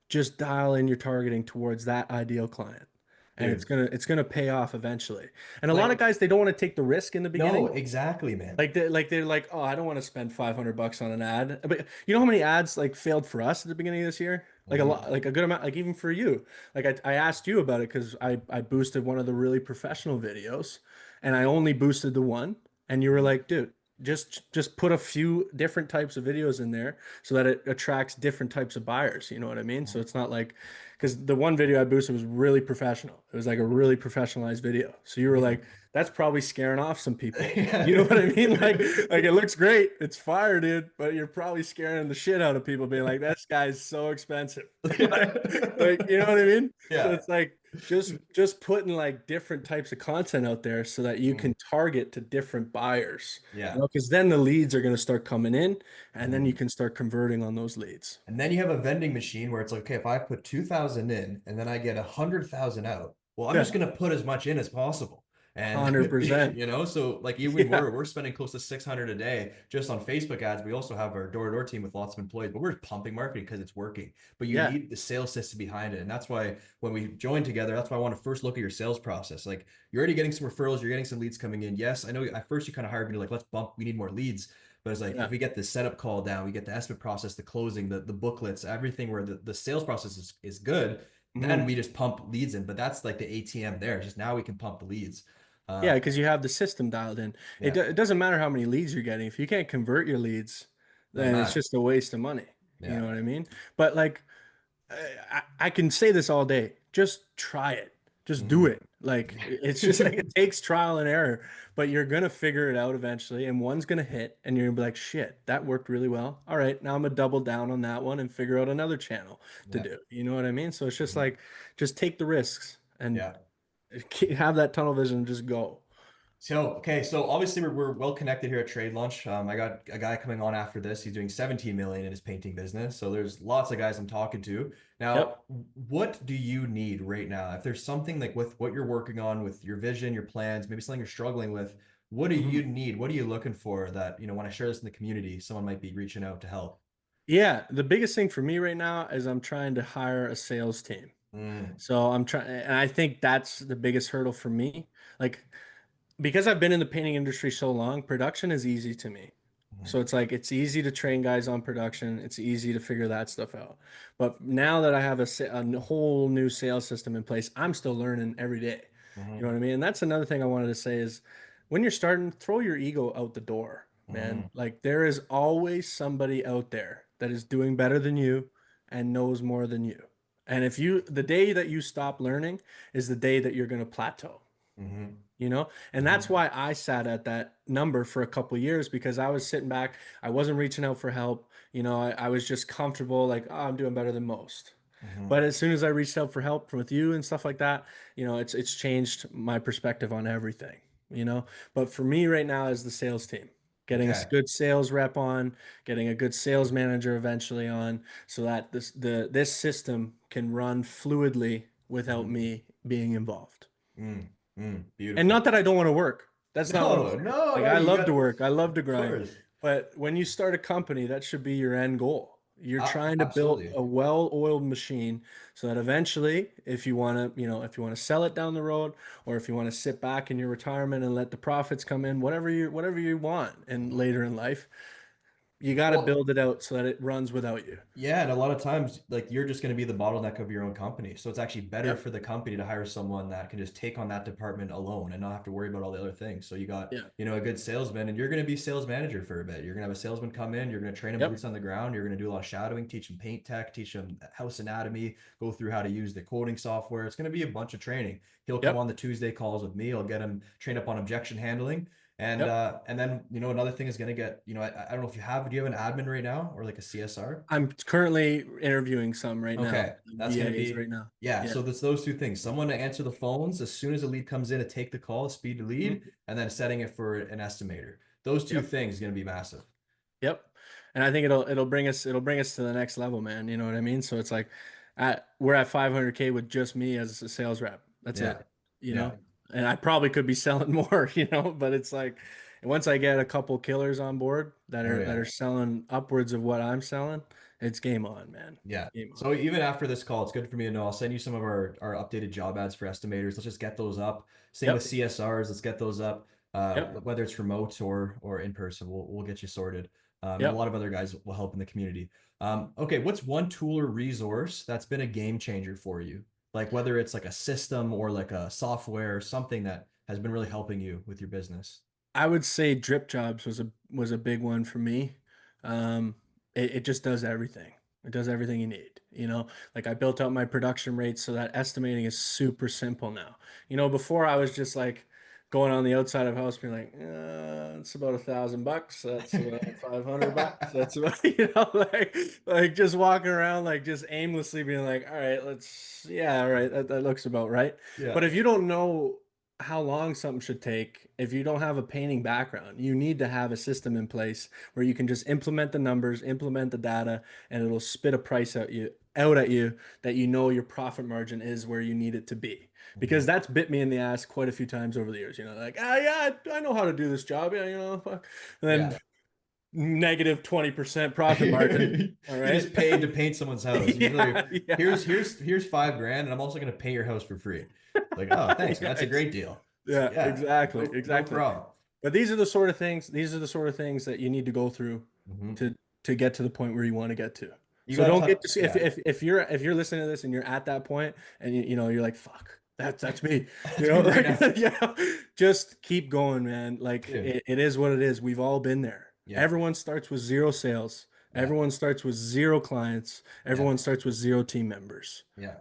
S1: just dial in your targeting towards that ideal client. And it's
S2: Dude,
S1: gonna it's gonna pay off eventually. And a lot of
S2: like,
S1: guys they don't want to take the risk in the
S2: no,
S1: beginning.
S2: exactly, man.
S1: They're like, oh, I don't want to spend 500 bucks on an ad. But you know how many ads like failed for us at the beginning of this year? Like a
S2: Mhm,
S1: lot, like a good amount, like even for you. Like I asked you about it because I boosted one of the really professional videos and I only boosted the one. And you were
S2: mhm,
S1: like, dude, just put a few different types of videos in there so that it attracts different types of buyers. You know what I mean? So
S2: mhm.
S1: it's not like because the one video I boosted was really professional. It was like a really professionalized video. So you were like,
S2: Mhm.
S1: that's probably scaring off some people.
S2: Yeah.
S1: You know what I mean? Like it looks great. It's fire, dude, but you're probably scaring the shit out of people being like, this guy's so expensive. Like, you know what I mean? So
S2: Yeah.
S1: it's like just putting like different types of content out there so that you
S2: Mm,
S1: can target to different buyers.
S2: yeah.
S1: Because then the leads are going to start coming in and then you
S2: Mhm.
S1: can start converting on those leads.
S2: And then you have a vending machine where it's like, okay, if I put 2,000 in and then I get 100,000 out, well, I'm just
S1: Yeah.
S2: going to put as much in as possible. And
S1: 100%.
S2: so like even
S1: Yeah.
S2: we're spending close to 600 a day just on Facebook ads. We also have our door-to-door team with lots of employees, but we're pumping marketing because it's working. But you
S1: Yeah.
S2: need the sales system behind it. And that's why when we join together, that's why I want to first look at your sales process. Like you're already getting some referrals, you're getting some leads coming in. Yes, I know at first you kind of hired me to like, let's bump, we need more leads. But it's like
S1: Yeah.
S2: if we get the setup call down, we get the estimate process, the closing, the booklets, everything where the sales process is good, then
S1: Mhm.
S2: we just pump leads in. But that's like the ATM there. Just now we can pump the leads.
S1: Yeah,
S2: Uh,
S1: because you have the system dialed in.
S2: yeah,
S1: It doesn't matter how many leads you're getting. If you can't convert your leads,
S2: doesn't
S1: then it's
S2: matter.
S1: just a waste of money. You
S2: Yeah.
S1: know what I mean? But like, I can say this all day. Just try it. Just do
S2: Mhm.
S1: it. Like it's just like it takes trial and error, but you're gonna figure it out eventually, and one's gonna hit, and you're gonna be like, "Shit, that worked really well. All right, now I'm gonna double down on that one and figure out another channel to
S2: Yeah.
S1: do." You know what I mean? So it's just
S2: Mhm.
S1: like, just take the risks and
S2: Yeah.
S1: have that tunnel vision and just go.
S2: So, okay, so obviously we're well connected here at Trade Launch. I got a guy coming on after this. He's doing 17 million in his painting business. So there's lots of guys I'm talking to.
S1: Yep.
S2: Now, what do you need right now? If there's something like with what you're working on, with your vision, your plans, maybe something you're struggling with, what do
S1: Mhm.
S2: you need? What are you looking for that, when I share this in the community, someone might be reaching out to help?
S1: Yeah, the biggest thing for me right now is I'm trying to hire a sales team.
S2: Mm,
S1: So I'm trying, and I think that's the biggest hurdle for me. Like, because I've been in the painting industry so long, production is easy to me.
S2: mhm,
S1: So it's like it's easy to train guys on production. It's easy to figure that stuff out. But now that I have a whole new sales system in place, I'm still learning every day. You know
S2: mhm,
S1: what I mean? And that's another thing I wanted to say is when you're starting, throw your ego out the door, man.
S2: mhm,
S1: Like there is always somebody out there that is doing better than you and knows more than you. And if you, the day that you stop learning is the day that you're going to plateau,
S2: mhm,
S1: you know. And that's
S2: mhm,
S1: why I sat at that number for a couple of years because I was sitting back, I wasn't reaching out for help, I was just comfortable like, oh, I'm doing better than most.
S2: mhm.
S1: But as soon as I reached out for help with you and stuff like that, it's changed my perspective on everything, you know. But for me right now is the sales team, getting a
S2: Okay.
S1: good sales rep on, getting a good sales manager eventually on, so that this system can run fluidly without
S2: Mhm.
S1: me being involved. And
S2: Beautiful.
S1: not that I don't want to work. That's not what I'm
S2: No,
S1: saying.
S2: no,
S1: Like
S2: no,
S1: I
S2: you
S1: love
S2: got,
S1: to
S2: of
S1: work. I love to grind.
S2: course.
S1: But when you start a company, that should be your end goal. You're trying to build
S2: Absolutely.
S1: a well-oiled machine so that eventually, if you want to, if you want to sell it down the road, or if you want to sit back in your retirement and let the profits come in, whatever you want, and
S2: Mhm.
S1: later in life, you got to
S2: Well,
S1: build it out so that it runs without you.
S2: yeah, and a lot of times, like you're just going to be the bottleneck of your own company. So it's actually better
S1: Yep.
S2: for the company to hire someone that can just take on that department alone and not have to worry about all the other things. So you got,
S1: Yeah.
S2: a good salesman, and you're going to be sales manager for a bit. You're going to have a salesman come in, you're going to train him
S1: Yep.
S2: boots on the ground, you're going to do a lot of shadowing, teach him paint tech, teach him house anatomy, go through how to use the quoting software. It's going to be a bunch of training. He'll come
S1: Yep.
S2: on the Tuesday calls with me. I'll get him trained up on objection handling.
S1: Yep.
S2: And then another thing is gonna get I don't know if do you have an admin right now or like a CSR?
S1: I'm currently interviewing some right now.
S2: Okay, that's gonna
S1: VAs
S2: be
S1: right now.
S2: yeah.
S1: Yeah.
S2: So that's those two things. Someone to answer the phones as soon as a lead comes in to take the call, speed to lead,
S1: Mhm.
S2: and then setting it for an estimator. Those two
S1: Yep.
S2: things are gonna be massive.
S1: Yep. And I think it'll bring us to the next level, man. You know what I mean? So it's like we're at 500K with just me as a sales rep. That's
S2: Yeah,
S1: it. You
S2: yeah.
S1: know? And I probably could be selling more, but it's like once I get a couple killers on board that
S2: Oh
S1: are
S2: yeah,
S1: selling upwards of what I'm selling, it's game on, man.
S2: yeah.
S1: Game on.
S2: So even after this call, it's good for me to know. I'll send you some of our updated job ads for estimators. Let's just get those up. Same with
S1: Yep.
S2: CSRs. Let's get those up.
S1: Yep.
S2: Whether it's remote or in person, we'll get you sorted. And a
S1: Yep.
S2: lot of other guys will help in the community. Okay, what's one tool or resource that's been a game changer for you? Like whether it's like a system or like a software or something that has been really helping you with your business.
S1: I would say drip jobs was a big one for me. Um, it just does everything. It does everything you need. Like I built out my production rates so that estimating is super simple now. Before I was just like going on the outside of house, being like, it's about $1,000. That's about $500. That's about like just walking around like just aimlessly being like, all right, yeah, all right, that looks about right.
S2: Yeah.
S1: But if you don't know how long something should take if you don't have a painting background. You need to have a system in place where you can just implement the numbers, implement the data, and it'll spit a price out at you that you know your profit margin is where you need it to be. Because
S2: Mhm.
S1: that's bit me in the ass quite a few times over the years. Like, ah, yeah, I know how to do this job. Yeah, fuck. And
S2: Yeah.
S1: then negative 20% profit margin.
S2: You
S1: All right.
S2: just paid to paint someone's house. You literally,
S1: Yeah, yeah.
S2: here's 5 grand, and I'm also gonna paint your house for free. Like, oh, thanks, man. That's a
S1: Yes.
S2: great deal. It's like,
S1: Yeah,
S2: yeah,
S1: exactly,
S2: no
S1: exactly.
S2: problem.
S1: But these are the sort of things that you need to go through
S2: Mhm.
S1: to to get to the point where you want to get to.
S2: You
S1: So
S2: got to
S1: don't get
S2: touch,
S1: to see
S2: yeah.
S1: if you're listening to this and you're at that point and you're like, fuck, that's me.
S2: That's me right now.
S1: Like, just keep going, man. Like
S2: Dude.
S1: it is what it is. We've all been there.
S2: Yeah,
S1: Everyone starts with zero sales.
S2: yeah,
S1: Everyone starts with zero clients.
S2: yeah,
S1: Everyone starts with zero team members.
S2: yeah.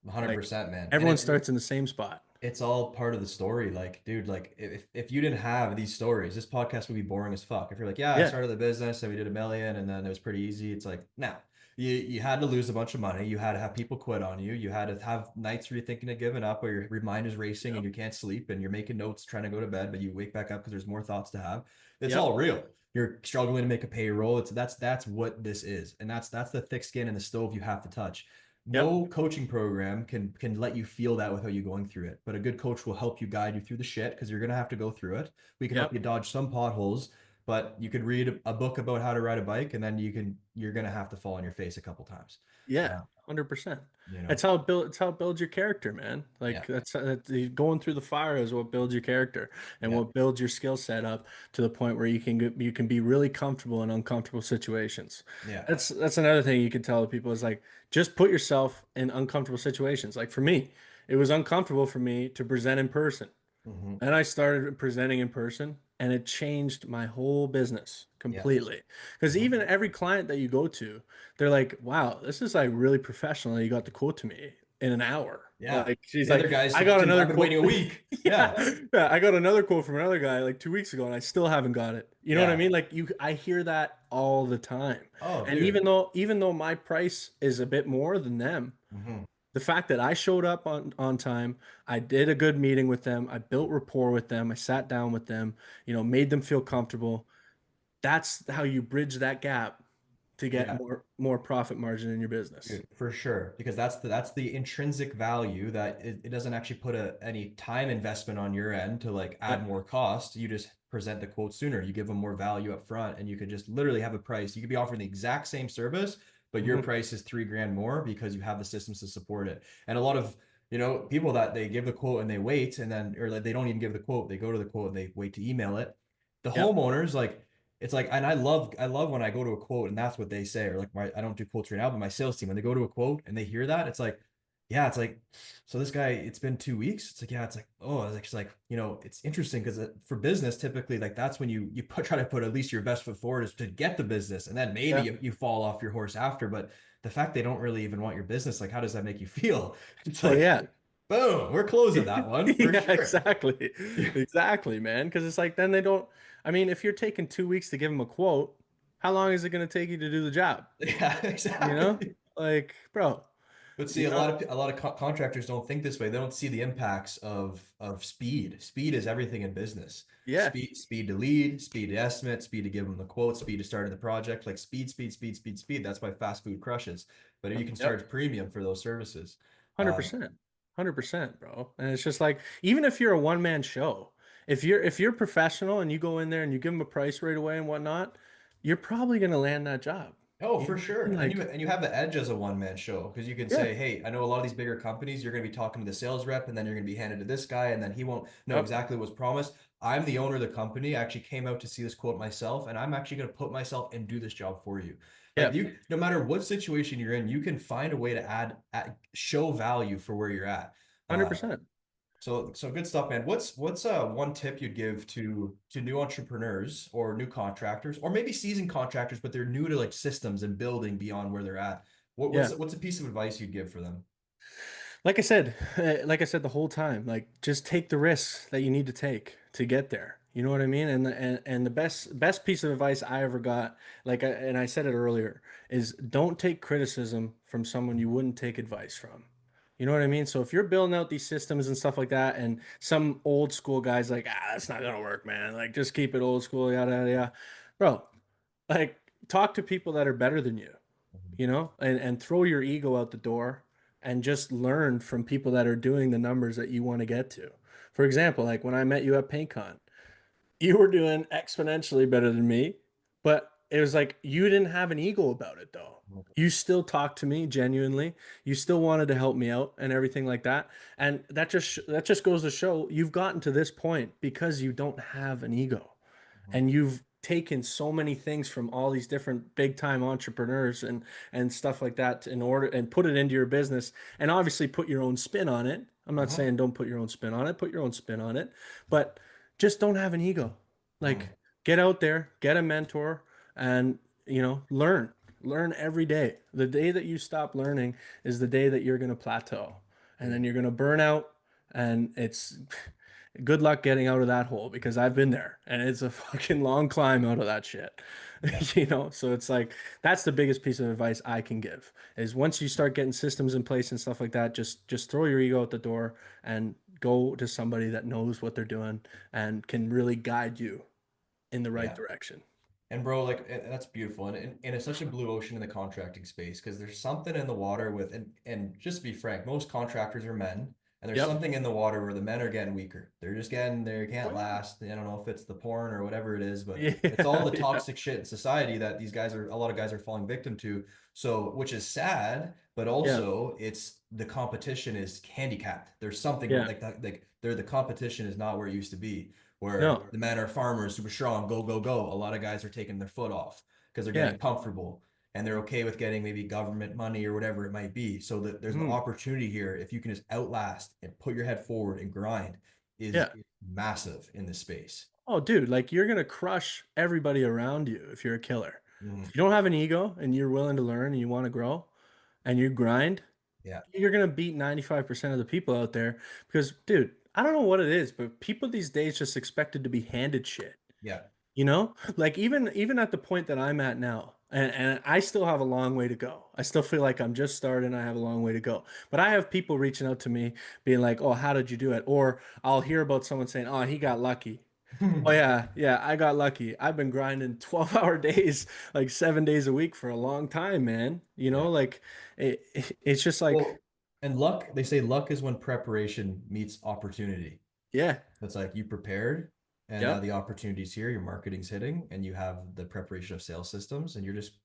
S1: Like
S2: 100%, man. And
S1: everyone starts in the same spot.
S2: it's all part of the story. Like, dude, like if you didn't have these stories, this podcast would be boring as fuck. If you're like, yeah, I
S1: Yeah.
S2: started the business and we did 1 million and then it was pretty easy. It's like, no, you had to lose a bunch of money. You had to have people quit on you. You had to have nights where you're thinking of giving up, or your mind is racing and
S1: Yep.
S2: you can't sleep and you're making notes trying to go to bed, but you wake back up because there's more thoughts to have. It's
S1: Yep.
S2: all real. You're struggling to make a payroll. That's what this is, and that's the thick skin and the stove you have to touch.
S1: Yep.
S2: No coaching program can let you feel that without you going through it. But a good coach will help you guide you through the shit because you're gonna have to go through it. We can help
S1: Yep.
S2: you dodge some potholes, but you could read a book about how to ride a bike, and then you're gonna have to fall on your face a couple times.
S1: Yeah,
S2: Uh,
S1: 100%.
S2: you know,
S1: That's how it build. It's how it builds your character, man.
S2: yeah,
S1: Like going through the fire is what builds your character and
S2: yeah,
S1: what builds your skill set up to the point where you can be really comfortable in uncomfortable situations.
S2: yeah,
S1: That's another thing you can tell people is like just put yourself in uncomfortable situations. Like for me, it was uncomfortable for me to present in person.
S2: hmm,
S1: And I started presenting in person, and it changed my whole business
S2: yeah,
S1: completely. Because
S2: hmm,
S1: even every client that you go to, they're like, wow, this is like really professional. You got the quote to me in an hour.
S2: yeah.
S1: Like, she's
S2: The other
S1: like,
S2: guys,
S1: I got another
S2: I've been
S1: quote.
S2: waiting a week.
S1: Yeah.
S2: Yeah,
S1: Yeah. I got another quote from another guy like 2 weeks ago, and I still haven't got it. You know what I
S2: yeah.
S1: mean? Like, I hear that all the time.
S2: Oh,
S1: And
S2: dude.
S1: even though my price is a bit more than them,
S2: Hmm.
S1: the fact that I showed up on time, I did a good meeting with them, I built rapport with them, I sat down with them, made them feel comfortable. That's how you bridge that gap to get
S2: Yeah.
S1: more profit margin in your business.
S2: Dude, for sure, because that's the intrinsic value that it doesn't actually put any time investment on your end to like add
S1: Yep.
S2: more cost. You just present the quote sooner. You give them more value up front, and you could just literally have a price. You could be offering the exact same service, but your
S1: Mhm.
S2: price is 3 grand more because you have the systems to support it. And a lot of people that they give the quote and they wait, and then or like they don't even give the quote. They go to the quote and they wait to email it. The
S1: Yep.
S2: homeowners like it's like, and I love when I go to a quote and that's what they say, or like I don't do quotes right now, but my sales team, when they go to a quote and they hear that, it's like, yeah, it's like, so this guy, it's been 2 weeks. It's like, yeah, it's like, oh, it's like, it's interesting because for business, typically, like that's when you try to put at least your best foot forward is to get the business, and then maybe
S1: Yeah.
S2: you fall off your horse after. But the fact they don't really even want your business, like, how does that make you feel? It's
S1: Well,
S2: like,
S1: yeah.
S2: boom, we're closing that one for
S1: Yeah,
S2: sure.
S1: exactly. Exactly, man. Because it's like then they don't. I mean, if you're taking 2 weeks to give them a quote, how long is it going to take you to do the job?
S2: Yeah,
S1: You know,
S2: exactly.
S1: like, bro,
S2: But see,
S1: you know,
S2: a lot of contractors don't think this way. They don't see the impacts of speed. Speed is everything in business.
S1: yeah.
S2: Speed to lead, speed to estimate, speed to give them the quote, speed to starting the project. Like speed, speed, speed, speed, speed. That's why fast food crushes. But you can
S1: Yep.
S2: charge premium for those services. Um,
S1: 100%. 100%, bro. And it's just like even if you're a one-man show, if you're professional and you go in there and you give them a price right away and whatnot, you're probably going to land that job.
S2: Oh,
S1: You know
S2: for
S1: what I
S2: sure.
S1: mean?
S2: And
S1: Like,
S2: you have the edge as a one man show because you can
S1: yeah.
S2: say, "Hey, I know a lot of these bigger companies, you're going to be talking to the sales rep and then you're going to be handed to this guy and then he won't know
S1: Yep.
S2: exactly what's promised. I'm the owner of the company. I actually came out to see this quote myself and I'm actually going to put myself and do this job for you." Like
S1: Yep.
S2: you no matter what situation you're in, you can find a way to show value for where you're at. Uh,
S1: 100%.
S2: so good stuff, man. What's one tip you'd give to new entrepreneurs or new contractors or maybe seasoned contractors, but they're new to like systems and building beyond where they're at?
S1: Yeah.
S2: What's a piece of advice you'd give for them?
S1: Like I said the whole time, like just take the risks that you need to take to get there. You know what I mean? And the best piece of advice I ever got, and I said it earlier, is don't take criticism from someone you wouldn't take advice from. You know what I mean? So if you're building out these systems and stuff like that, and some old school guys like, that's not gonna work, man. Like, just keep it old school, yada yada yada. Bro, like, talk to people that are better than you,
S2: Mhm.
S1: and throw your ego out the door and just learn from people that are doing the numbers that you want to get to. For example, like when I met you at PaintCon, you were doing exponentially better than me, but it was like you didn't have an ego about it though. You still talked to me genuinely. You still wanted to help me out and everything like that. And that just goes to show you've gotten to this point because you don't have an ego.
S2: Mhm.
S1: And you've taken so many things from all these different big time entrepreneurs and stuff like that in order and put it into your business and obviously put your own spin on it. I'm not
S2: Mhm.
S1: saying don't put your own spin on it, put your own spin on it, but just don't have an ego.
S2: Mhm.
S1: Like, get out there, get a mentor, and learn. Learn every day. The day that you stop learning is the day that you're going to plateau. And then
S2: Dude.
S1: you're going to burn out, and it's good luck getting out of that hole because I've been there and it's a fucking long climb out of that shit.
S2: Yeah.
S1: So it's like that's the biggest piece of advice I can give is once you start getting systems in place and stuff like that, just throw your ego out the door and go to somebody that knows what they're doing and can really guide you in the right
S2: Yeah.
S1: direction.
S2: And bro, like that's beautiful, and it's such a blue ocean in the contracting space because there's something in the water with, and just to be frank, most contractors are men, and there's
S1: Yep.
S2: something in the water where the men are getting weaker. They
S1: Oh
S2: can't
S1: yeah.
S2: last. I don't know if it's the porn or whatever it is, but it's all
S1: Yeah.
S2: the
S1: Yeah.
S2: toxic shit in society that a lot of guys are falling victim to. So, which is sad, but
S1: Yeah.
S2: also it's the competition is handicapped. There's something
S1: Yeah.
S2: like that, like the competition is not where it used to be where
S1: No.
S2: the men are farmers, super strong, go, go, go. A lot of guys are taking their foot off because they're
S1: Yeah.
S2: getting comfortable and they're okay with getting maybe government money or whatever it might be. So that there's an
S1: Mhm.
S2: opportunity here if you can just outlast and put your head forward and grind is
S1: Yeah.
S2: massive in this space.
S1: Oh, dude, like you're gonna crush everybody around you if you're a killer.
S2: Mhm.
S1: If you don't have an ego and you're willing to learn and you want to grow and you grind,
S2: Yeah,
S1: you're gonna beat 95% of the people out there because, dude, I don't know what it is, but people these days just expected to be handed shit.
S2: yeah.
S1: Like even at the point that I'm at now, and I still have a long way to go. I still feel like I'm just starting. I have a long way to go. But I have people reaching out to me being like, "Oh, how did you do it?" Or I'll hear about someone saying, "Oh, he got lucky." Oh yeah, yeah, I got lucky. I've been grinding 12-hour days, like 7 days a week for a long time, man.
S2: Yeah.
S1: Like it's just like,
S2: Well, and luck, they say luck is when preparation meets opportunity.
S1: yeah,
S2: It's like you prepared and now
S1: yep,
S2: the opportunity's here, your marketing's hitting, and you have the preparation of sales systems and you're just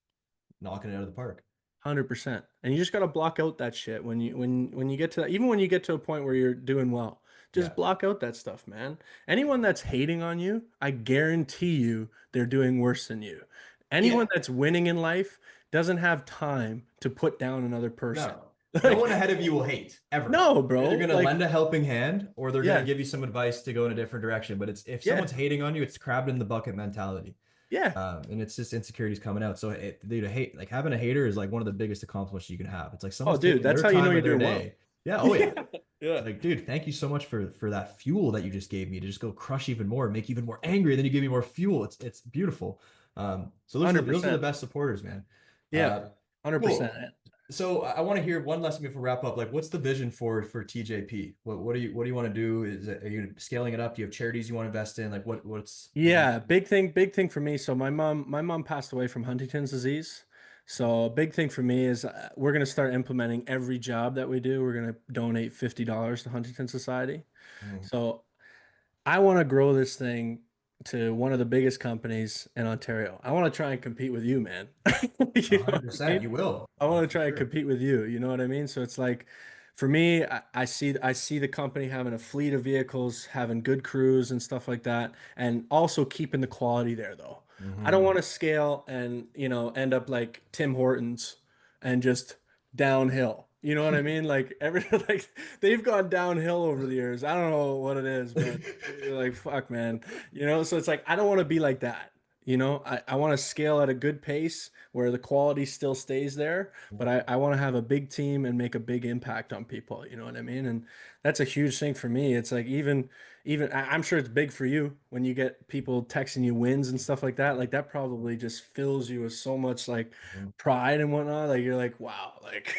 S2: knocking it out of the park.
S1: 100%. And you just gotta block out that shit when you get to even when you get to a point where you're doing well, just
S2: Yeah.
S1: block out that stuff, man. Anyone that's hating on you, I guarantee you they're doing worse than you.
S2: Yeah.
S1: Anyone that's winning in life doesn't have time to put down another person.
S2: No. No one
S1: Like,
S2: ahead of you will hate ever.
S1: no,
S2: They're either
S1: bro.
S2: going to
S1: Like,
S2: lend a helping hand or they're going to
S1: yeah,
S2: give you some advice to go in a different direction. But it's if
S1: yeah,
S2: someone's hating on you, it's crab in the bucket mentality.
S1: yeah.
S2: And it's just insecurities coming out. So dude, hate like having a hater is like one of the biggest accomplishments you can have. It's like
S1: Oh,
S2: someone's
S1: dude,
S2: taking
S1: that's
S2: their
S1: how you know
S2: time
S1: you're
S2: of their
S1: doing well.
S2: day. Yeah. Oh yeah.
S1: Yeah,
S2: It's
S1: yeah.
S2: like, dude, thank you so much for that fuel that you just gave me to just go crush even more, make you even more angry. And then you give me more fuel. It's beautiful. So those are the
S1: 100%.
S2: best supporters, man.
S1: Yeah,
S2: Uh, cool.
S1: 100%.
S2: So I want to hear one last thing before we wrap up. Like, what's the vision for TJP? What do you want to do? Are you scaling it up? Do you have charities you want to invest in? Like, what do you?
S1: Yeah, big thing for me. So my mom passed away from Huntington's disease. So a big thing for me is we're going to start implementing every job that we do. We're going to donate $50 to Huntington Society.
S2: Mm,
S1: So I want to grow this thing to one of the biggest companies in Ontario. I want to try and compete with you, man. You know what I
S2: 100%.
S1: mean?
S2: You will,
S1: I want to
S2: for
S1: try and
S2: sure.
S1: compete with you. You know what I mean? So it's like, for me, I see the company having a fleet of vehicles, having good crews and stuff like that, and also keeping the quality there though. I don't
S2: Hmm.
S1: want to scale and end up like Tim Hortons and just downhill. You know what I mean? Like like they've gone downhill over the years. I don't know what it is, but like fuck, man. So it's like I don't want to be like that. I want to scale at a good pace where the quality still stays there, but I want to have a big team and make a big impact on people. You know what I mean? And that's a huge thing for me. It's like I'm sure it's big for you when you get people texting you wins and stuff like that. Like that probably just fills you with so much like pride and whatnot. Like you're like, wow, like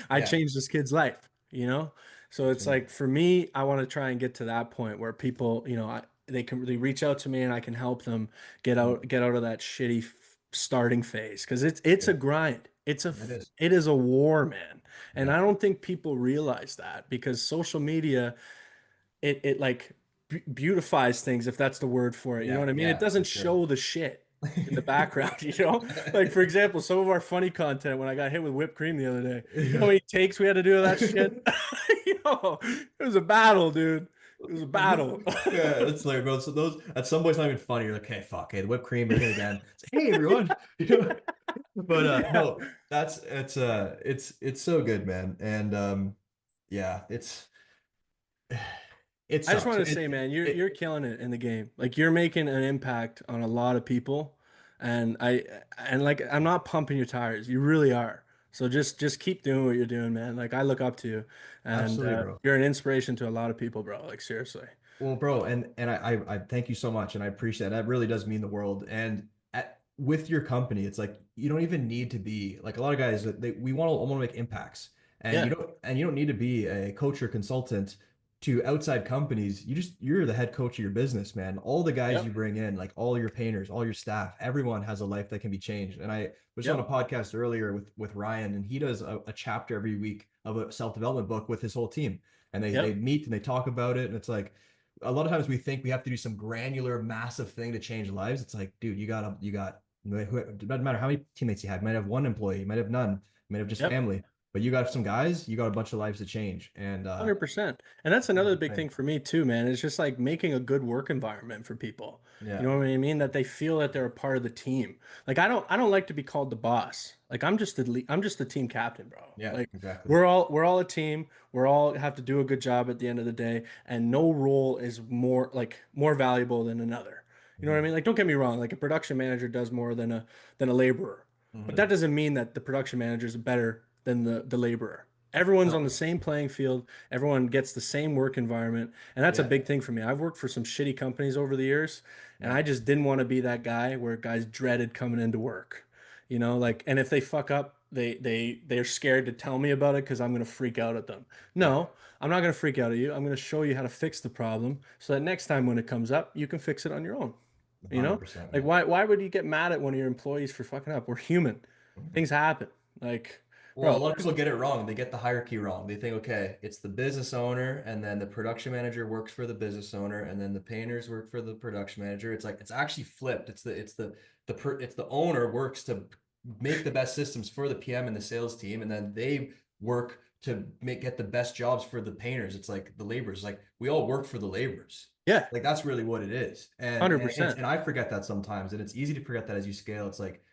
S1: I
S2: Yeah.
S1: changed this kid's life. you know? So
S2: That's
S1: it's
S2: right.
S1: like for me, I want to try and get to that point where people, they reach out to me and I can help them
S2: Mm.
S1: get out of that shitty starting phase because it's a
S2: Yeah,
S1: grind.
S2: it is.
S1: It is a war, man. And
S2: Yeah.
S1: I don't think people realize that because social media it like beautifies things if that's the word for it. You know
S2: Yeah,
S1: what I mean? It
S2: yeah, for
S1: doesn't
S2: sure.
S1: show the shit in the background, you know? Like for example, some of our funny content when I got hit with whipped cream the other day, you know how
S2: Yeah.
S1: many takes we had to do of that shit? It was a battle, dude. It was a battle.
S2: Yeah, that's hilarious, bro. So those at some point it's not even funny. You're like, okay, fuck, hey, the whipped cream, they're hit again. It's like, hey everyone. You know? But
S1: Yeah.
S2: no, that's it's so good, man. And yeah, it
S1: I just
S2: sucks.
S1: want to say, man, you're
S2: It
S1: killing it in the game. Like you're making an impact on a lot of people, and like I'm not pumping your tires. You really are. So just keep doing what you're doing, man. Like I look up to you, and
S2: absolutely, bro.
S1: you're an inspiration to a lot of people, bro. Like seriously.
S2: Well, bro, and I thank you so much, and I appreciate that. That really does mean the world. And with your company, it's like you don't even need to be like a lot of guys. We want to make impacts, and
S1: Yeah.
S2: you don't need to be a coach or consultant to outside companies. You're the head coach of your business, man. All the guys you
S1: Yep.
S2: bring in, like all your painters, all your staff, everyone has a life that can be changed. And I was on a
S1: Yep.
S2: podcast earlier with Ryan, and he does a chapter every week of a self-development book with his whole team, and they
S1: Yep.
S2: meet and they talk about it, and it's like a lot of times we think we have to do some granular, massive thing to change lives. It's like, dude, it doesn't matter how many teammates you have. You might have one employee, you might have none, you might have just
S1: Yep.
S2: family, but you got some guys, you got a bunch of lives to change. And
S1: 100%. And that's
S2: that's
S1: another
S2: the
S1: big
S2: thing.
S1: thing for me too, man. It's just like making a good work environment for people. You
S2: Yeah.
S1: know what I mean? That they feel that they're a part of the team. Like I don't like to be called the boss. Like I'm just the team captain, bro.
S2: Yeah,
S1: Like
S2: exactly.
S1: we're all a team. We're all have to do a good job at the end of the day, and no role is more valuable than another. You know what I
S2: Mhm.
S1: mean? Like don't get me wrong, like a production manager does more than a laborer. But that
S2: Mhm.
S1: doesn't mean that the production manager is better than the laborer. Everyone's on
S2: No.
S1: the same playing field. Everyone gets the same work environment. And that's a
S2: Yeah.
S1: big thing for me. I've worked for some shitty companies over the years, and
S2: Yeah.
S1: I just didn't want to be that guy where guys dreaded coming into work. You know, like, and if they fuck up, they're scared to tell me about it because I'm gonna freak out at them.
S2: Yeah.
S1: No, I'm not gonna freak out at you. I'm gonna show you how to fix the problem so that next time when it comes up, you can fix it on your own. You know?
S2: 100%,
S1: Like
S2: man.
S1: why would you get mad at one of your employees for fucking up? We're human.
S2: Mhm.
S1: Things happen. Like,
S2: Well, a
S1: bro,
S2: lot of people get it wrong. They get the hierarchy wrong. They think, okay, it's the business owner, and then the production manager works for the business owner, and then the painters work for the production manager. It's like it's actually flipped. It's the owner works to make the best systems for the PM and the sales team, and then they work to get the best jobs for the painters. It's like the laborers. Like we all work for the laborers.
S1: yeah,
S2: Like that's really what it is. And
S1: 100%.
S2: I forget that sometimes, and it's easy to forget that as you scale. It's like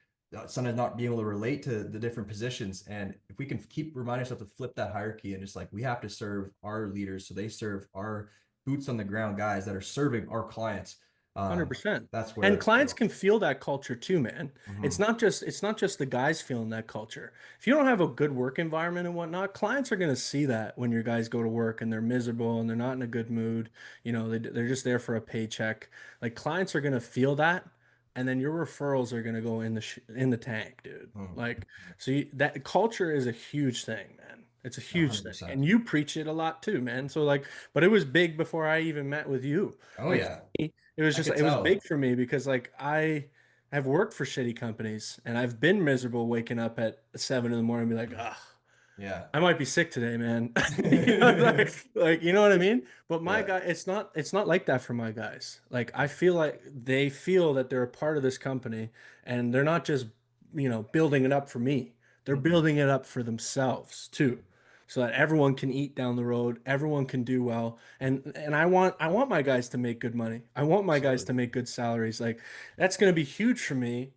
S2: sometimes not being able to relate to the different positions. And if we can keep reminding ourselves to flip that hierarchy and just like we have to serve our leaders, so they serve our boots on the ground guys that are serving our clients. Um,
S1: 100%.
S2: that's
S1: And
S2: where,
S1: clients can feel that culture too, man.
S2: Mhm.
S1: It's not just the guys feeling that culture. If you don't have a good work environment and whatnot, clients are going to see that when your guys go to work and they're miserable and they're not in a good mood. You know, they're just there for a paycheck. Like clients are going to feel that, and then your referrals are going to go in in the tank, dude.
S2: Mhm.
S1: Like that culture is a huge thing, man. It's a huge thing,
S2: 100%.
S1: and you preach it a lot too, man. So like, but it was big before I even met with you.
S2: Oh
S1: Like
S2: yeah, I could
S1: it was big
S2: tell.
S1: for me because like I've worked for shitty companies and I've been miserable waking up at 7 in the morning and be like, ah,
S2: Yeah.
S1: I might be sick today, man. You know, like, you know what I mean? But my
S2: Yeah.
S1: guy, it's not like that for my guys. Like I feel like they feel that they're a part of this company and they're not just, building it up for me. They're
S2: Mhm.
S1: building it up for themselves too. So that everyone can eat down the road, everyone can do well. And I want my guys to make good money. I want my guys
S2: Absolutely.
S1: to make good salaries. Like that's going to be huge for me.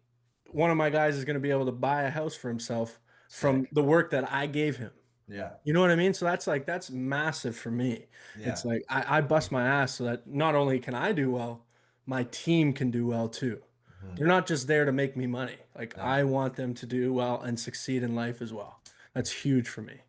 S1: One of my guys is going to be able to buy a house for himself from
S2: Sick.
S1: the work that I gave him.
S2: Yeah.
S1: You know what I mean? So that's massive for me. It's
S2: Yeah.
S1: like I bust my ass so that not only can I do well, my team can do well too.
S2: Mhm.
S1: They're not just there to make me money. Like
S2: No.
S1: I want them to do well and succeed in life as well. That's huge for me.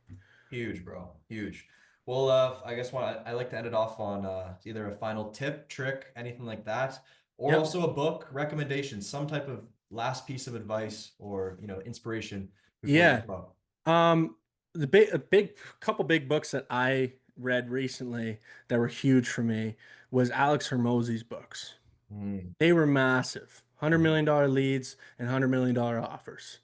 S2: Huge, bro. Huge. Well, I guess I like to end it off on either a final tip, trick, anything like that, or
S1: Yep.
S2: also a book recommendation, some type of last piece of advice or inspiration before we
S1: Yeah.
S2: wrap up.
S1: Um, a big couple big books that I read recently that were huge for me was Alex Hermosi's books.
S2: Mm,
S1: They were massive, $100 million leads and $100 million offers.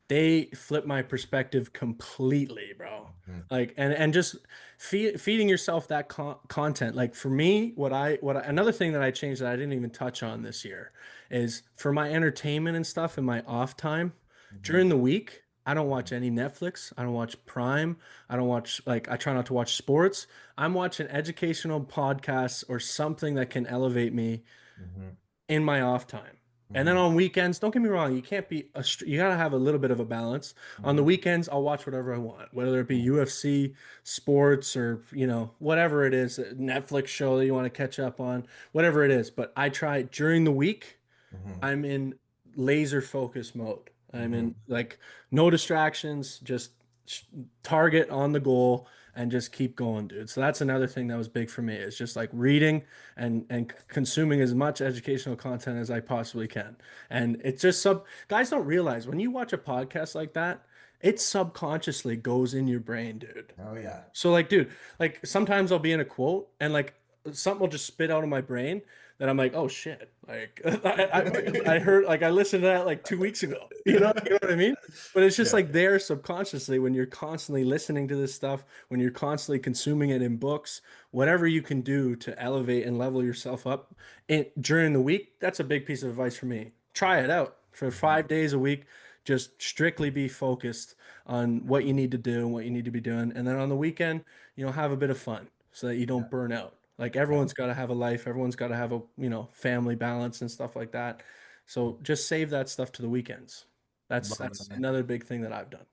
S1: They flipped my perspective completely, bro.
S2: mhm,
S1: Like, and just feeding yourself that content. Like for me, another thing that I changed that I didn't even touch on this year is for my entertainment and stuff in my off time
S2: mhm,
S1: during the week. I don't watch any Netflix. I don't watch Prime. I don't watch, like, I try not to watch sports. I'm watching educational podcasts or something that can elevate me
S2: mhm,
S1: in my off time. And then
S2: mhm,
S1: on weekends, don't get me wrong, you can't be you gotta have a little bit of a balance. On the
S2: mhm,
S1: weekends, I'll watch whatever I want, whether it be
S2: mhm,
S1: UFC, sports, or whatever it is, a Netflix show that you want to catch up on, whatever it is. But I try during the week,
S2: mhm,
S1: I'm in laser focus mode. I'm in
S2: mhm.
S1: like no distractions, just sh- target on the goal and just keep going, dude. So that's another thing that was big for me is just like reading and consuming as much educational content as I possibly can. And it's just guys don't realize when you watch a podcast like that, it subconsciously goes in your brain, dude.
S2: Oh yeah.
S1: So like, dude, like sometimes I'll be in a quote and like something will just spit out of my brain that I'm like, oh shit. Like I heard like I listened to that like 2 weeks ago. You know what I mean? But it's just
S2: Yeah.
S1: like there subconsciously when you're constantly listening to this stuff, when you're constantly consuming it in books, whatever you can do to elevate and level yourself up during the week, that's a big piece of advice for me. Try it out for
S2: Mhm.
S1: 5 days a week. Just strictly be focused on what you need to do and what you need to be doing. And then on the weekend, have a bit of fun so that you
S2: Yeah.
S1: don't burn out. Like
S2: Yeah.
S1: everyone's got to have a life, everyone's got to have a, family balance and stuff like that. So just save that stuff to the weekends. That's
S2: Love
S1: that's
S2: that.
S1: another big thing that I've done.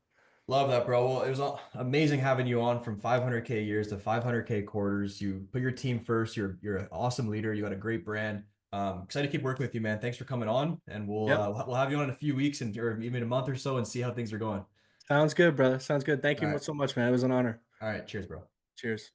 S2: Love that, bro. Well, it was amazing having you on from 500K years to 500K quarters. You put your team first. You're an awesome leader. You got a great brand. Excited to keep working with you, man. Thanks for coming on, and we'll
S1: Yep.
S2: we'll have you on in a few weeks or even a month or so and see how things are going.
S1: Sounds good, brother. Sounds good. Thank
S2: All
S1: you
S2: right.
S1: so much, man. It was an honor.
S2: All right. Cheers, bro.
S1: Cheers.